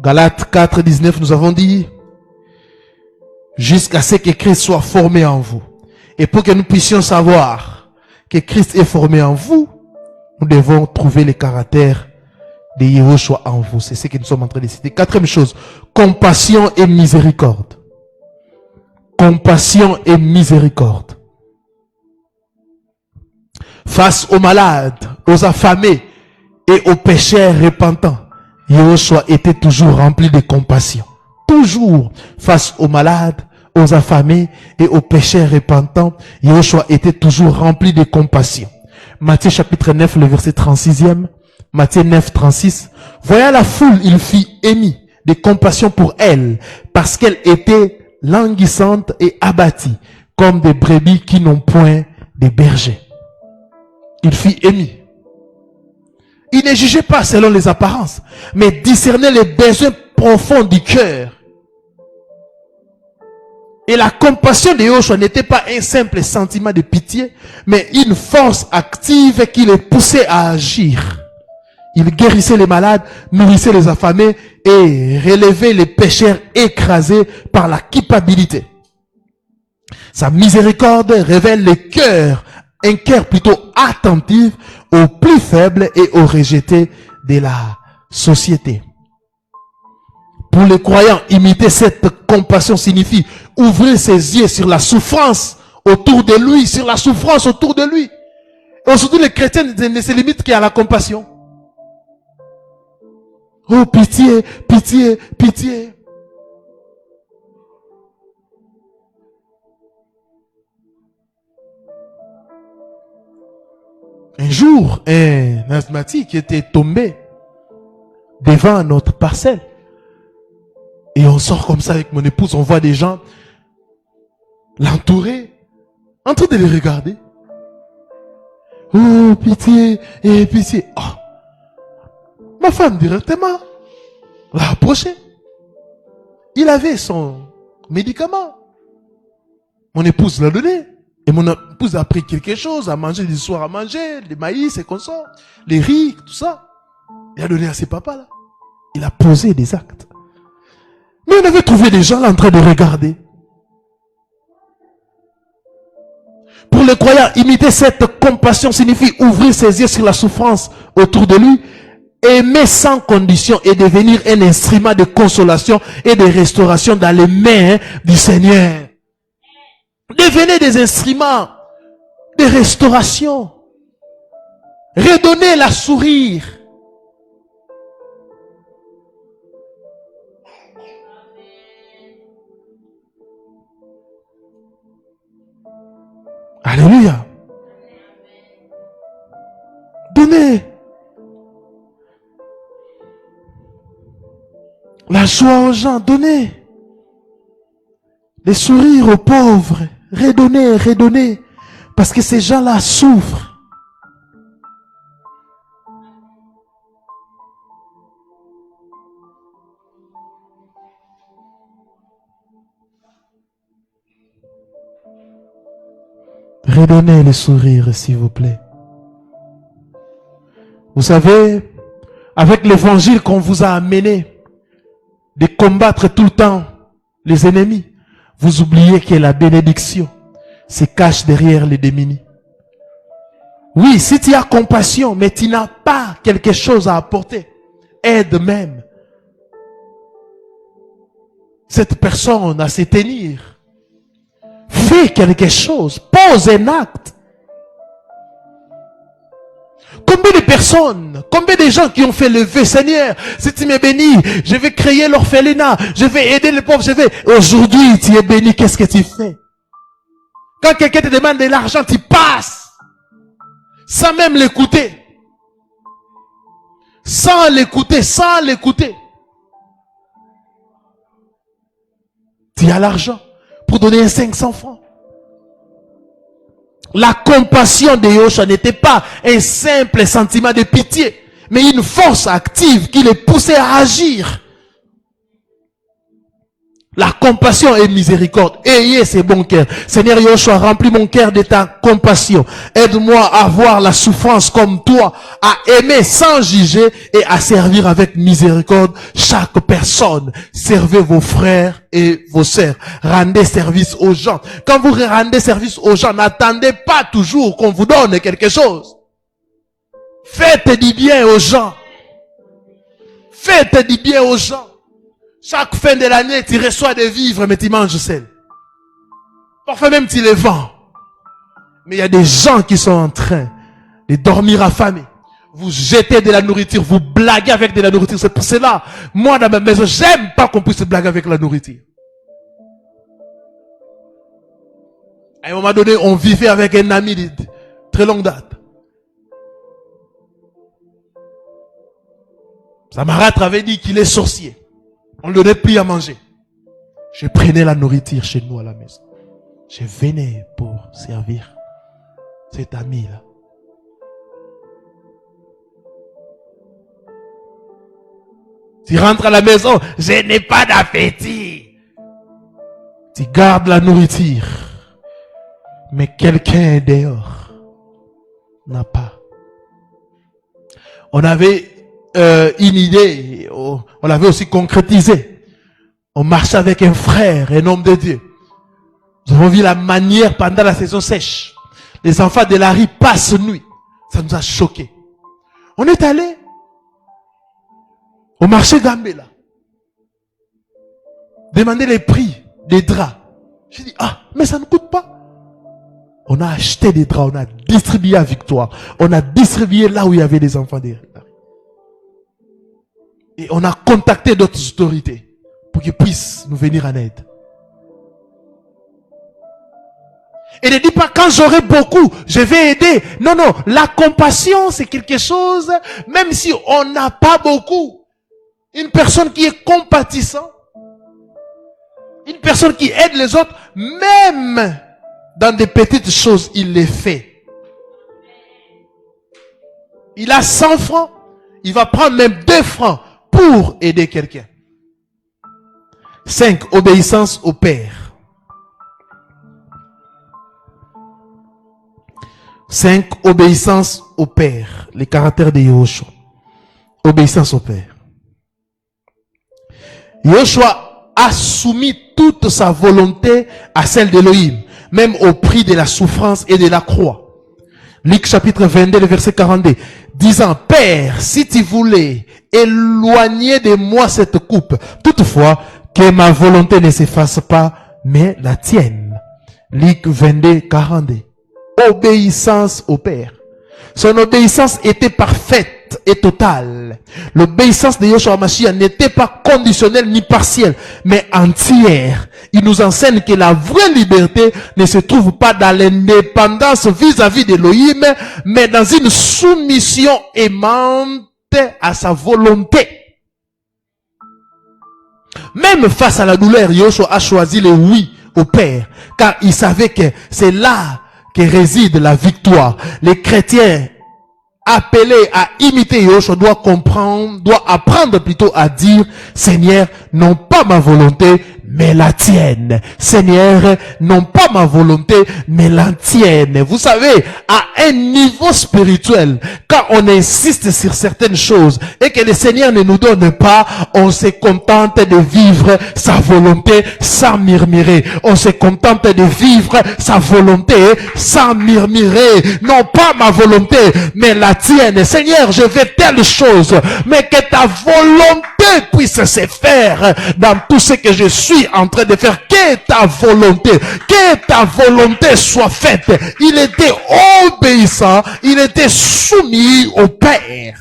Galates 4, 19, nous avons dit, jusqu'à ce que Christ soit formé en vous. Et pour que nous puissions savoir que Christ est formé en vous, nous devons trouver le caractère de Yahushua en vous. C'est ce que nous sommes en train de citer. Quatrième chose, compassion et miséricorde. Compassion et miséricorde. Face aux malades, aux affamés et aux pécheurs repentants, Yahushua était toujours rempli de compassion. Toujours face aux malades, aux affamés et aux pécheurs repentants, Yahushua était toujours rempli de compassion. Matthieu chapitre 9, le verset 36e. Matthieu 9, 36. Voyant la foule, il fit émis de compassion pour elle, parce qu'elle était languissante et abattie, comme des brebis qui n'ont point de berger. Il fit émis. Il ne jugeait pas selon les apparences, mais discernait les besoins profonds du cœur. Et la compassion de Yahushua n'était pas un simple sentiment de pitié, mais une force active qui le poussait à agir. Il guérissait les malades, nourrissait les affamés et relevait les pécheurs écrasés par la culpabilité. Sa miséricorde révèle le cœur, un cœur plutôt attentif aux plus faibles et aux rejetés de la société. Pour les croyants, imiter cette compassion signifie ouvrir ses yeux sur la souffrance autour de lui, sur la souffrance autour de lui. Et aujourd'hui, les chrétiens ne se limitent qu'à la compassion. Oh, pitié, pitié, pitié. Un jour, un asthmatique était tombé devant notre parcelle. Et on sort comme ça avec mon épouse, on voit des gens l'entourer, en train de les regarder. Oh, pitié, et pitié. Oh. Ma femme directement l'a approché. Il avait son médicament. Mon épouse l'a donné. Et mon épouse a pris quelque chose, a mangé du soir à manger, des maïs et comme ça, les riz, tout ça. Il a donné à ses papas là. Il a posé des actes. Mais on avait trouvé des gens là en train de regarder. Pour les croyants, imiter cette compassion signifie ouvrir ses yeux sur la souffrance autour de lui, aimer sans condition et devenir un instrument de consolation et de restauration dans les mains du Seigneur. Devenez des instruments de restauration. Redonnez la sourire. Alléluia. Donnez la joie aux gens. Donnez les sourires aux pauvres. Redonnez, redonnez. Parce que ces gens-là souffrent. Redonnez le sourire, s'il vous plaît. Vous savez, avec l'évangile qu'on vous a amené, de combattre tout le temps les ennemis, vous oubliez que la bénédiction se cache derrière les démunis. Oui, si tu as compassion, mais tu n'as pas quelque chose à apporter, aide même cette personne à se tenir. Fais quelque chose, pose un acte. Combien de personnes, combien de gens qui ont fait le vœu, Seigneur, si tu m'es béni, je vais créer l'orphelinat, je vais aider les pauvres, aujourd'hui tu es béni, qu'est-ce que tu fais? Quand quelqu'un te demande de l'argent, tu passes, sans même l'écouter. Sans l'écouter. Tu as l'argent pour donner 500 francs. La compassion de Yahushua n'était pas un simple sentiment de pitié, mais une force active qui les poussait à agir. La compassion et miséricorde. Ayez ces bons cœurs. Seigneur Yahushua, remplis mon cœur de ta compassion. Aide-moi à voir la souffrance comme toi, à aimer sans juger et à servir avec miséricorde chaque personne. Servez vos frères et vos sœurs. Rendez service aux gens. Quand vous rendez service aux gens, n'attendez pas toujours qu'on vous donne quelque chose. Faites du bien aux gens. Faites du bien aux gens. Chaque fin de l'année, tu reçois des vivres, mais tu manges seul. Parfois même, tu les vends. Mais il y a des gens qui sont en train de dormir affamés. Vous jetez de la nourriture, vous blaguez avec de la nourriture. C'est pour cela, moi, dans ma maison, j'aime pas qu'on puisse blaguer avec la nourriture. À un moment donné, on vivait avec un ami de très longue date. Sa marâtre avait dit qu'il est sorcier. On ne donnait plus à manger. Je prenais la nourriture chez nous à la maison. Je venais pour servir cet ami-là. Tu rentres à la maison, je n'ai pas d'appétit. Tu gardes la nourriture. Mais quelqu'un dehors n'a pas. On avait une idée, on l'avait aussi concrétisé. On marchait avec un frère, un homme de Dieu. Nous avons vu la manière pendant la saison sèche. Les enfants de la rue passent nuit. Ça nous a choqués. On est allé au marché Gambela. Demander les prix des draps. J'ai dit, mais ça ne coûte pas. On a acheté des draps, on a distribué à Victoire. On a distribué là où il y avait des enfants de la rue. Et on a contacté d'autres autorités pour qu'ils puissent nous venir en aide. Et ne dis pas quand j'aurai beaucoup, je vais aider. Non, la compassion c'est quelque chose, même si on n'a pas beaucoup. Une personne qui est compatissante, une personne qui aide les autres, même dans des petites choses, il les fait. Il a 100 francs, il va prendre même 2 francs pour aider quelqu'un. 5. Obéissance au Père. 5. Obéissance au Père. Les caractères de Yahushua. Obéissance au Père. Yahushua a soumis toute sa volonté à celle d'Élohim, même au prix de la souffrance et de la croix. Luc chapitre 22, le verset 42. Disant, Père, si tu voulais éloigner de moi cette coupe, toutefois, que ma volonté ne s'efface pas, mais la tienne. Luc 22, 42. Obéissance au Père. Son obéissance était parfaite et totale. L'obéissance de Yahushua Mashiach n'était pas conditionnelle ni partielle, mais entière. Il nous enseigne que la vraie liberté ne se trouve pas dans l'indépendance vis-à-vis d'Élohim, mais dans une soumission aimante à sa volonté. Même face à la douleur, Yahushua a choisi le oui au Père, car il savait que c'est là que réside la victoire. Les chrétiens appelés à imiter Yahushua doivent apprendre plutôt à dire, Seigneur, non pas ma volonté, mais la tienne. Seigneur, non pas ma volonté, mais la tienne. Vous savez, à un niveau spirituel, quand on insiste sur certaines choses et que le Seigneur ne nous donne pas, on se contente de vivre sa volonté sans murmurer. On se contente de vivre sa volonté sans murmurer. Non pas ma volonté, mais la tienne. Seigneur, je veux telle chose, mais que ta volonté puisse se faire dans tout ce que je suis en train de faire. Que ta volonté soit faite. Il était obéissant, il était soumis au Père.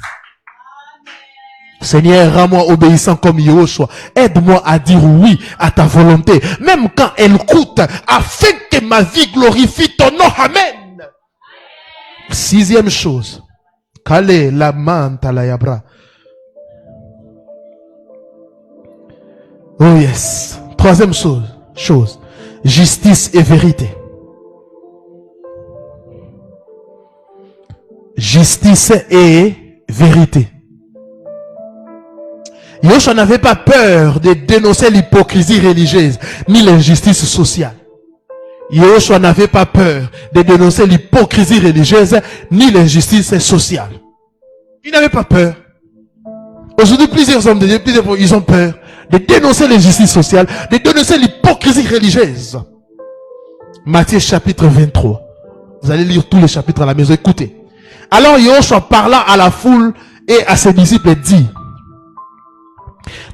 Seigneur, rends-moi obéissant comme Yahushua. Aide-moi à dire oui à ta volonté, même quand elle coûte, afin que ma vie glorifie ton nom. Amen. Sixième chose. Kale la manta la yabra. Oh yes. Troisième chose. Justice et vérité. Justice et vérité. Yahushua n'avait pas peur de dénoncer l'hypocrisie religieuse ni l'injustice sociale. Yahushua n'avait pas peur de dénoncer l'hypocrisie religieuse ni l'injustice sociale. Il n'avait pas peur. Aujourd'hui, plusieurs hommes de Dieu, ils ont peur de dénoncer l'injustice sociale, de dénoncer l'hypocrisie religieuse. Matthieu chapitre 23. Vous allez lire tous les chapitres à la maison. Écoutez. Alors Yahushua parlant à la foule et à ses disciples dit: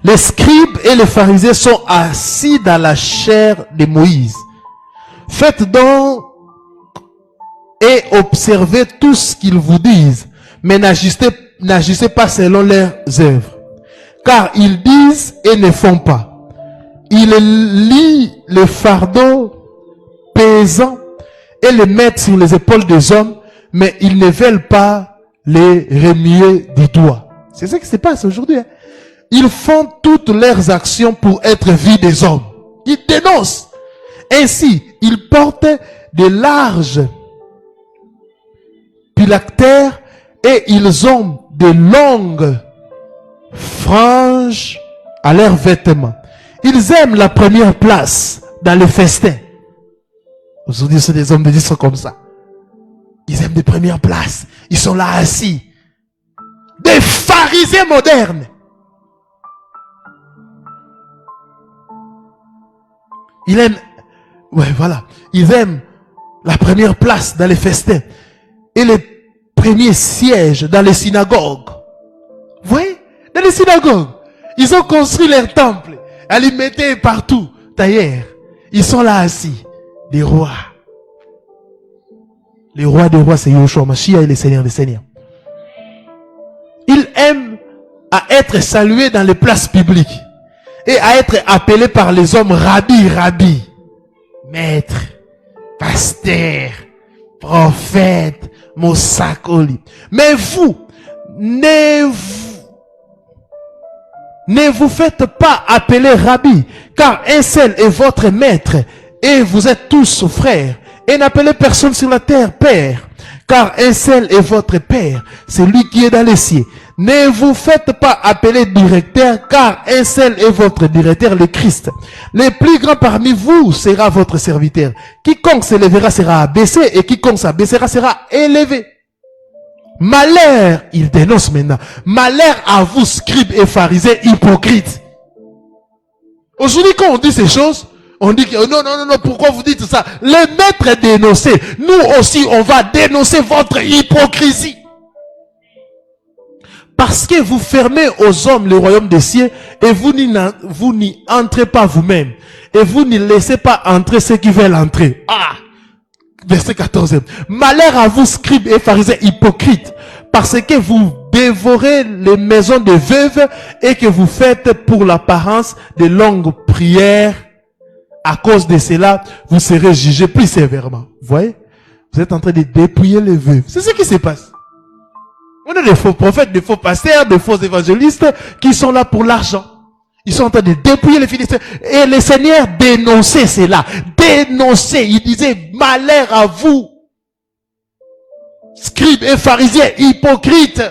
les scribes et les pharisiens sont assis dans la chair de Moïse. Faites donc et observez tout ce qu'ils vous disent, mais n'agissez pas selon leurs œuvres. Car ils disent et ne font pas. Ils lient le fardeau pesant et le mettent sur les épaules des hommes, mais ils ne veulent pas les remuer du doigt. C'est ça qui se passe aujourd'hui. Hein? Ils font toutes leurs actions pour être vus des hommes. Ils dénoncent. Ainsi, ils portent de larges phylactères et ils ont de longues franges à leurs vêtements. Ils aiment la première place dans les festins. Aujourd'hui, c'est des hommes de Dieu qui sont comme ça. Ils aiment les premières places. Ils sont là assis. Des pharisiens modernes. Ils aiment, ils aiment la première place dans les festins et les premiers sièges dans les synagogues. Vous voyez, dans les synagogues, ils ont construit leur temple, ils les mettaient partout. D'ailleurs, ils sont là assis, des rois. Les rois des rois, c'est Yahushua Mashiach et les seigneurs des seigneurs. Ils aiment à être salués dans les places publiques et à être appelés par les hommes rabbi, maître, pasteur, prophète, Mosakoli. Mais vous, ne vous faites pas appeler rabbi, car un seul est votre maître, et vous êtes tous frères, et n'appelez personne sur la terre père, car un seul est votre père, c'est lui qui est dans les cieux. Ne vous faites pas appeler directeur, car un seul est votre directeur, le Christ. Le plus grand parmi vous sera votre serviteur. Quiconque s'élèvera sera abaissé, et quiconque s'abaissera sera élevé. Malheur, il dénonce maintenant, malheur à vous, scribes et pharisiens hypocrites. Aujourd'hui, quand on dit ces choses, on dit que non, pourquoi vous dites ça? Le maître est dénoncé. Nous aussi, on va dénoncer votre hypocrisie. Parce que vous fermez aux hommes le royaume des cieux et vous n'y entrez pas vous-même. Et vous n'y laissez pas entrer ceux qui veulent entrer. Ah! Verset 14. Malheur à vous, scribes et pharisiens hypocrites, parce que vous dévorez les maisons des veuves et que vous faites pour l'apparence de longues prières. À cause de cela, vous serez jugés plus sévèrement. Vous voyez? Vous êtes en train de dépouiller les veuves. C'est ce qui se passe. On a des faux prophètes, des faux pasteurs, des faux évangélistes qui sont là pour l'argent. Ils sont en train de dépouiller les Philistins. Et le Seigneur dénonçait cela. Dénonçait. Il disait, malheur à vous, scribes et pharisiens hypocrites.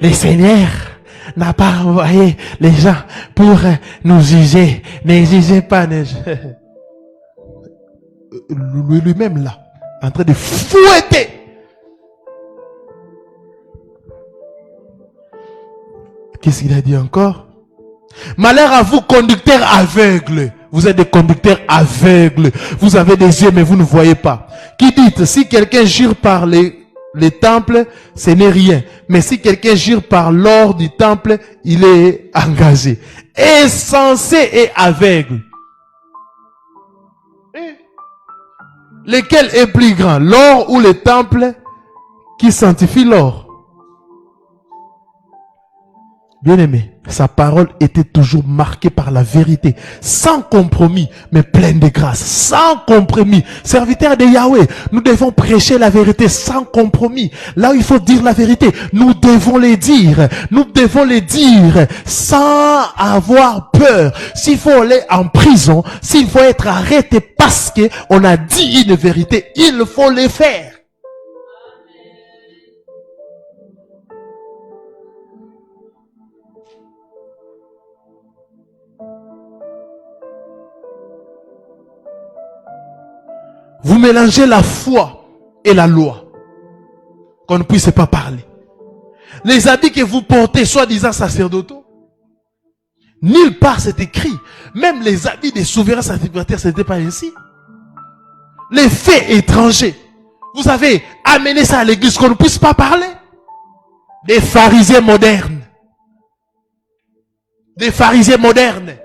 le Seigneur n'a pas envoyé les gens pour nous juger. Ne jugez pas. Lui-même là, en train de fouetter. Qu'est-ce qu'il a dit encore? Malheur à vous, conducteurs aveugles. Vous êtes des conducteurs aveugles. Vous avez des yeux, mais vous ne voyez pas. Qui dites, si quelqu'un jure par les temples, ce n'est rien. Mais si quelqu'un jure par l'or du temple, il est engagé. Insensé et aveugle. Lequel est plus grand, l'or ou le temple qui sanctifie l'or? Bien-aimé, sa parole était toujours marquée par la vérité, sans compromis, mais pleine de grâce, sans compromis. Serviteurs de Yahweh, nous devons prêcher la vérité sans compromis. Là où il faut dire la vérité, nous devons les dire. Nous devons les dire sans avoir peur. S'il faut aller en prison, s'il faut être arrêté parce qu'on a dit une vérité, il faut le faire. Vous mélangez la foi et la loi. Qu'on ne puisse pas parler. Les habits que vous portez, soi-disant sacerdotaux, nulle part c'est écrit. Même les habits des souverains sacerdotes, ce n'était pas ainsi. Les faits étrangers. Vous avez amené ça à l'église qu'on ne puisse pas parler. Des pharisiens modernes. Des pharisiens modernes.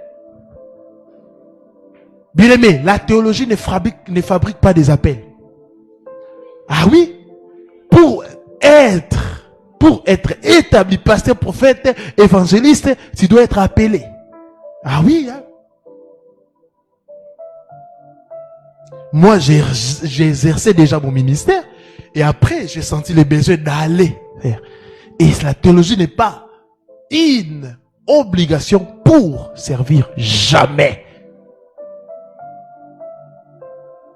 Bien aimé, la théologie ne fabrique pas des appels. Ah oui? Pour être établi pasteur, prophète, évangéliste, tu dois être appelé. Ah oui, hein? Moi, j'ai exercé déjà mon ministère et après, j'ai senti le besoin d'aller faire. Et la théologie n'est pas une obligation pour servir jamais.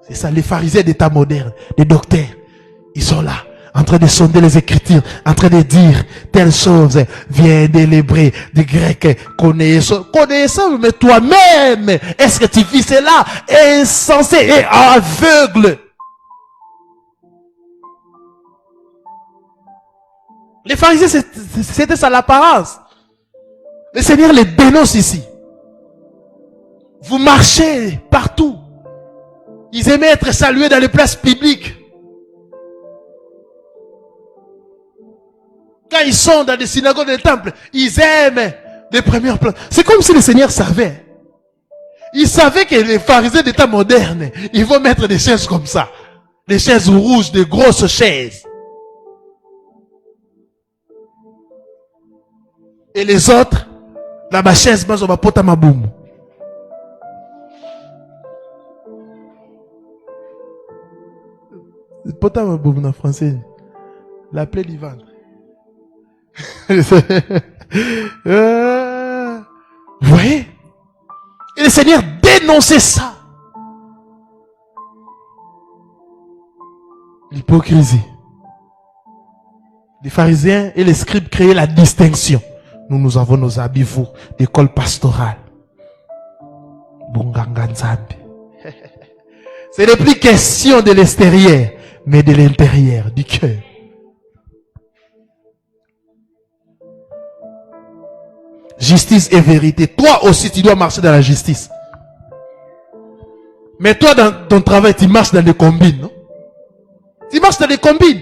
C'est ça, les pharisiens d'état moderne, les docteurs, ils sont là, en train de sonder les Écritures, en train de dire telle chose vient de l'hébreu, du grec, connaissance, mais toi-même, est-ce que tu vis cela? Insensé et aveugle. Les pharisiens, c'était ça l'apparence. Le Seigneur les dénonce ici. Vous marchez partout. Ils aimaient être salués dans les places publiques. Quand ils sont dans des synagogues, des temples, ils aiment des premières places. C'est comme si le Seigneur savait. Il savait que les pharisiens d'état moderne, ils vont mettre des chaises comme ça. Des chaises rouges, des grosses chaises. Et les autres, dans ma chaise, on va porter ma boum. Porter ma boum en français. L'appeler du ventre. Vous voyez? Et le Seigneur dénonçait ça. L'hypocrisie. Les pharisiens et les scribes créaient la distinction. Nous avons nos habits, vous, d'école pastorale. Bunganganzambi. Ce n'est plus question de l'extérieur, mais de l'intérieur, du cœur. Justice et vérité. Toi aussi, tu dois marcher dans la justice. Mais toi, dans ton travail, tu marches dans des combines, non? Tu marches dans des combines.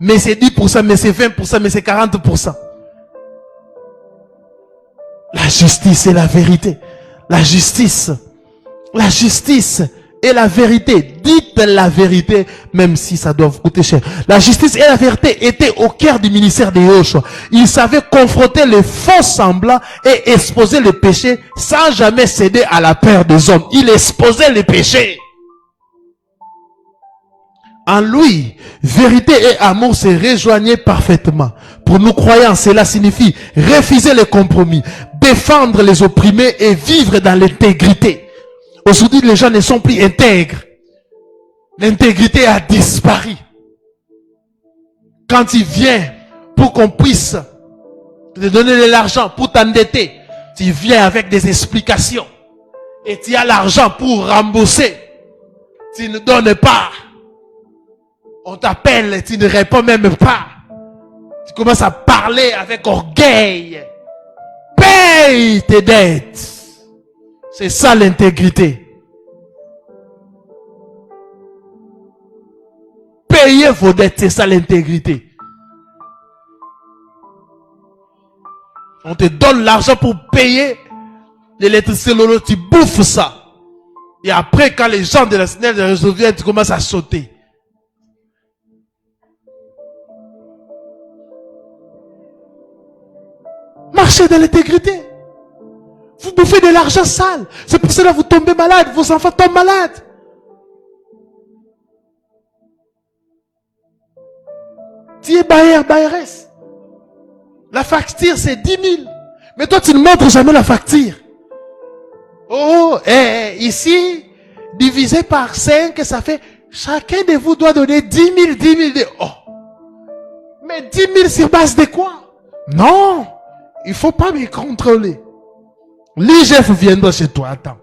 Mais c'est 10%, mais c'est 20%, mais c'est 40%. La justice et la vérité. La justice et la vérité. Dites la vérité, même si ça doit vous coûter cher. La justice et la vérité étaient au cœur du ministère de Yahushua. Il savait confronter les faux semblants et exposer les péchés sans jamais céder à la peur des hommes. Il exposait les péchés. En lui, vérité et amour se rejoignaient parfaitement. Pour nous croyants, cela signifie refuser les compromis, défendre les opprimés et vivre dans l'intégrité. Aujourd'hui, les gens ne sont plus intègres. L'intégrité a disparu. Quand il vient pour qu'on puisse te donner de l'argent pour t'endetter. Tu viens avec des explications. Et tu as l'argent pour rembourser. Tu ne donnes pas. On t'appelle, tu ne réponds même pas. Tu commences à parler avec orgueil. Paye tes dettes. C'est ça l'intégrité. Payez vos dettes, c'est ça l'intégrité. On te donne l'argent pour payer l'électricité, l'eau, tu bouffes ça. Et après, quand les gens de la SNEL de réseau viennent, tu commences à sauter. Marchez dans l'intégrité. Vous bouffez de l'argent sale. C'est pour cela que vous tombez malade. Vos enfants tombent malades. Tu es bailleur, bailleresse. La facture, c'est 10 000. Mais toi, tu ne montres jamais la facture. Oh, ici, divisé par 5, ça fait, chacun de vous doit donner 10 000, 10 000. Oh. Mais 10 000 sur base de quoi? Non, il faut pas me contrôler. L'IGF viendra chez toi, attends.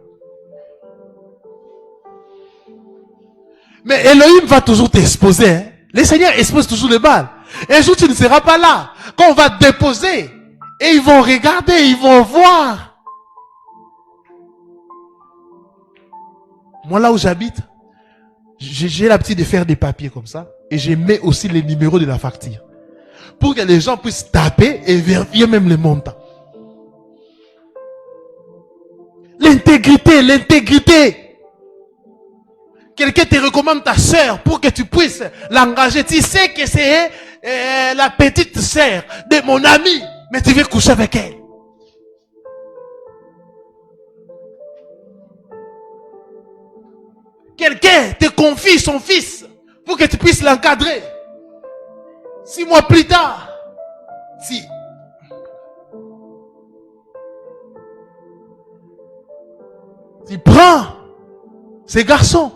Mais Elohim va toujours t'exposer. Hein? Le Seigneur expose toujours le mal. Un jour, tu ne seras pas là. Quand on va te déposer, et ils vont regarder, ils vont voir. Moi, là où j'habite, j'ai l'habitude de faire des papiers comme ça. Et je mets aussi les numéros de la facture. Pour que les gens puissent taper et vérifier même les montants. L'intégrité, l'intégrité. Quelqu'un te recommande ta sœur pour que tu puisses l'engager. Tu sais que c'est la petite sœur de mon ami, mais tu veux coucher avec elle. Quelqu'un te confie son fils pour que tu puisses l'encadrer. 6 mois plus tard, si tu prends ces garçons,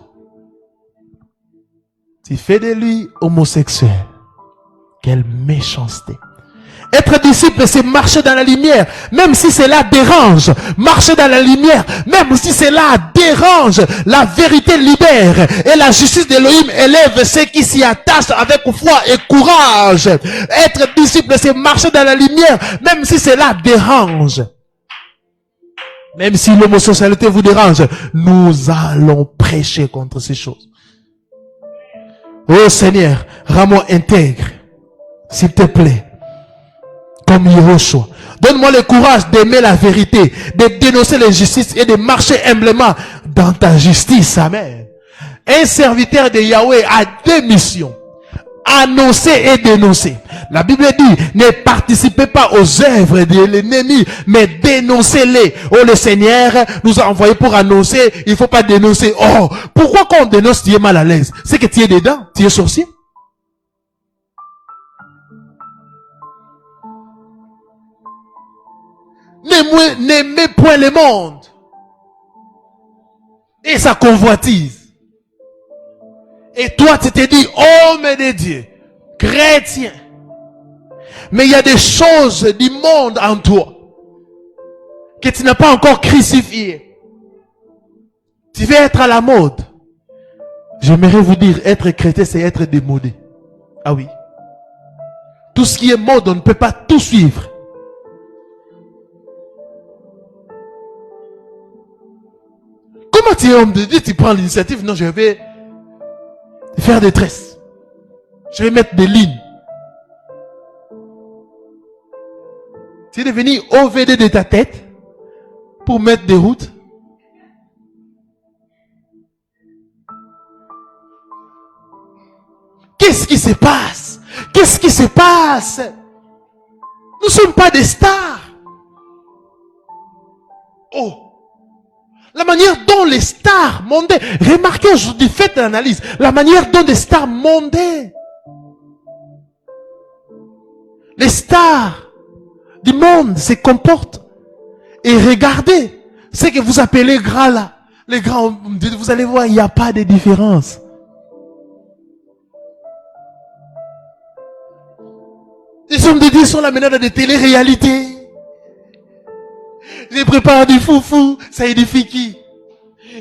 tu fais de lui homosexuel. Quelle méchanceté. Être disciple, c'est marcher dans la lumière, même si cela dérange. Marcher dans la lumière, même si cela dérange. La vérité libère et la justice d'Elohim élève ceux qui s'y attachent avec foi et courage. Être disciple, c'est marcher dans la lumière, même si cela dérange. Même si l'homosexualité vous dérange, nous allons prêcher contre ces choses. Oh Seigneur, rends-moi intègre, s'il te plaît. Comme Yehoshua. Donne-moi le courage d'aimer la vérité, de dénoncer l'injustice et de marcher humblement dans ta justice. Amen. Un serviteur de Yahweh a 2 missions. Annoncer et dénoncer. La Bible dit, ne participez pas aux œuvres de l'ennemi, mais dénoncez-les. Oh, le Seigneur nous a envoyés pour annoncer, il ne faut pas dénoncer. Oh, pourquoi quand on dénonce, tu es mal à l'aise? C'est que tu es dedans, tu es sorcier. N'aimez point le monde et sa convoitise. Et toi, tu te dis, homme de Dieu, chrétien. Mais il y a des choses du monde en toi que tu n'as pas encore crucifiées. Tu veux être à la mode. J'aimerais vous dire, être chrétien, c'est être démodé. Ah oui. Tout ce qui est mode, on ne peut pas tout suivre. Comment tu es homme de Dieu, tu prends l'initiative, non, je vais faire des tresses. Je vais mettre des lignes. Tu es devenu OVD de ta tête pour mettre des routes. Qu'est-ce qui se passe? Qu'est-ce qui se passe? Nous ne sommes pas des stars. Oh! La manière dont les stars mondaient. Remarquez aujourd'hui, faites l'analyse. La manière dont les stars mondaient. Les stars du monde se comportent. Et regardez ce que vous appelez gras là. Les grands, vous allez voir, il n'y a pas de différence. Les hommes de Dieu sont là maintenant dans des téléréalités. Je prépare du foufou, ça édifie qui?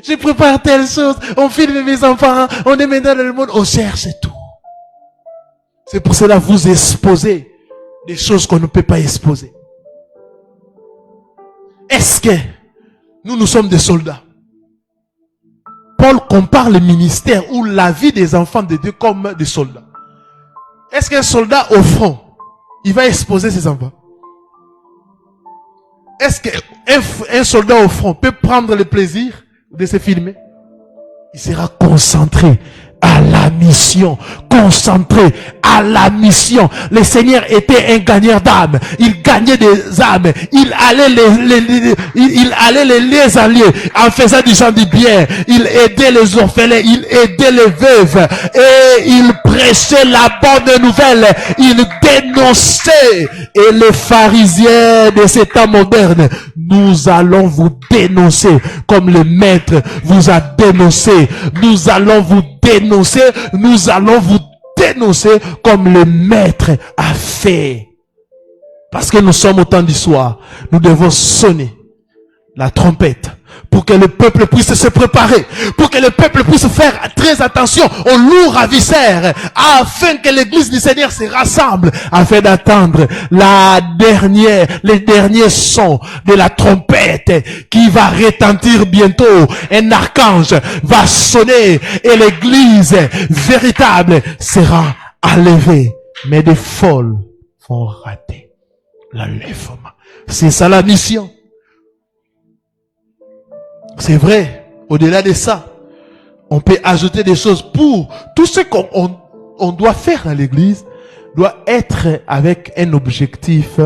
Je prépare telle chose, on filme mes enfants, on est maintenant dans le monde, on cherche tout. C'est pour cela que vous exposez des choses qu'on ne peut pas exposer. Est-ce que nous sommes des soldats? Paul compare le ministère ou la vie des enfants de Dieu comme des soldats. Est-ce qu'un soldat au front, il va exposer ses enfants? Est-ce qu'un soldat au front peut prendre le plaisir de se filmer? Il sera concentré à la mission, concentré à la mission. Le Seigneur était un gagneur d'âmes. Il gagnait des âmes. Il allait les allier en faisant du genre du bien. Il aidait les orphelins. Il aidait les veuves. Et il prêchait la bonne nouvelle. Il dénonçait. Et les pharisiens de ces temps modernes, nous allons vous dénoncer comme le maître vous a dénoncé. Nous allons vous dénoncer. Nous allons vous dénoncer comme le maître a fait. Parce que nous sommes au temps du soir. Nous devons sonner la trompette pour que le peuple puisse se préparer, pour que le peuple puisse faire très attention aux lourds ravisseurs, afin que l'église du Seigneur se rassemble, afin d'attendre les derniers sons de la trompette qui va retentir bientôt. Un archange va sonner et l'église véritable sera enlevée. Mais des folles vont rater l'enlèvement. C'est ça la mission. C'est vrai, au-delà de ça, on peut ajouter des choses pour tout ce qu'on doit faire dans l'église doit être avec un objectif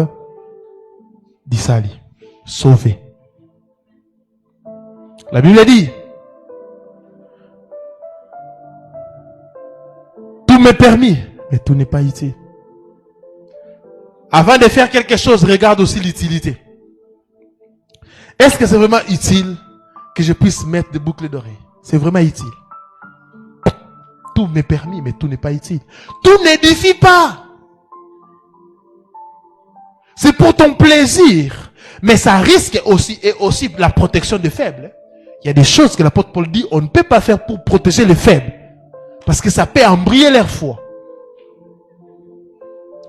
d'Isali, sauver. La Bible dit, tout m'est permis, mais tout n'est pas utile. Avant de faire quelque chose, regarde aussi l'utilité. Est-ce que c'est vraiment utile que je puisse mettre des boucles d'oreilles? C'est vraiment utile. Tout m'est permis, mais tout n'est pas utile. Tout n'édifie pas. C'est pour ton plaisir. Mais ça risque aussi, et aussi la protection des faibles. Il y a des choses que l'apôtre Paul dit, on ne peut pas faire pour protéger les faibles. Parce que ça peut embrayer leur foi.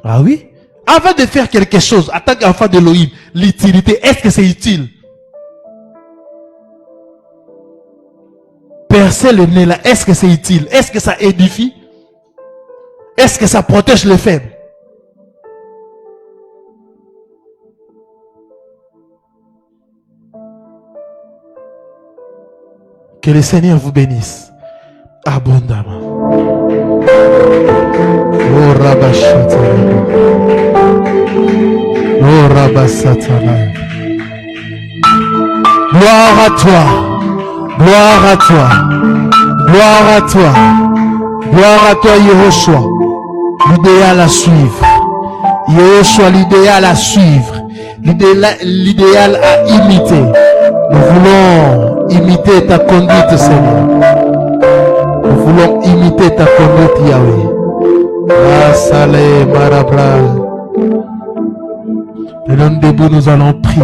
Ah oui? Avant de faire quelque chose, en tant qu'enfant d'Élohim, l'utilité, est-ce que c'est utile? Percer le nez là, est-ce que c'est utile? Est-ce que ça édifie? Est-ce que ça protège les faibles? Que le Seigneur vous bénisse abondamment. Oh Rabashatana. Oh Rabasatana. Gloire à toi. Gloire à toi. Gloire à toi. Gloire à toi, Yehoshua. L'idéal à suivre. Yehoshua, l'idéal à suivre. L'idéal à imiter. Nous voulons imiter ta conduite, Seigneur. Nous voulons imiter ta conduite, Yahweh. Asale Marabra. Le nom debout, nous allons prier.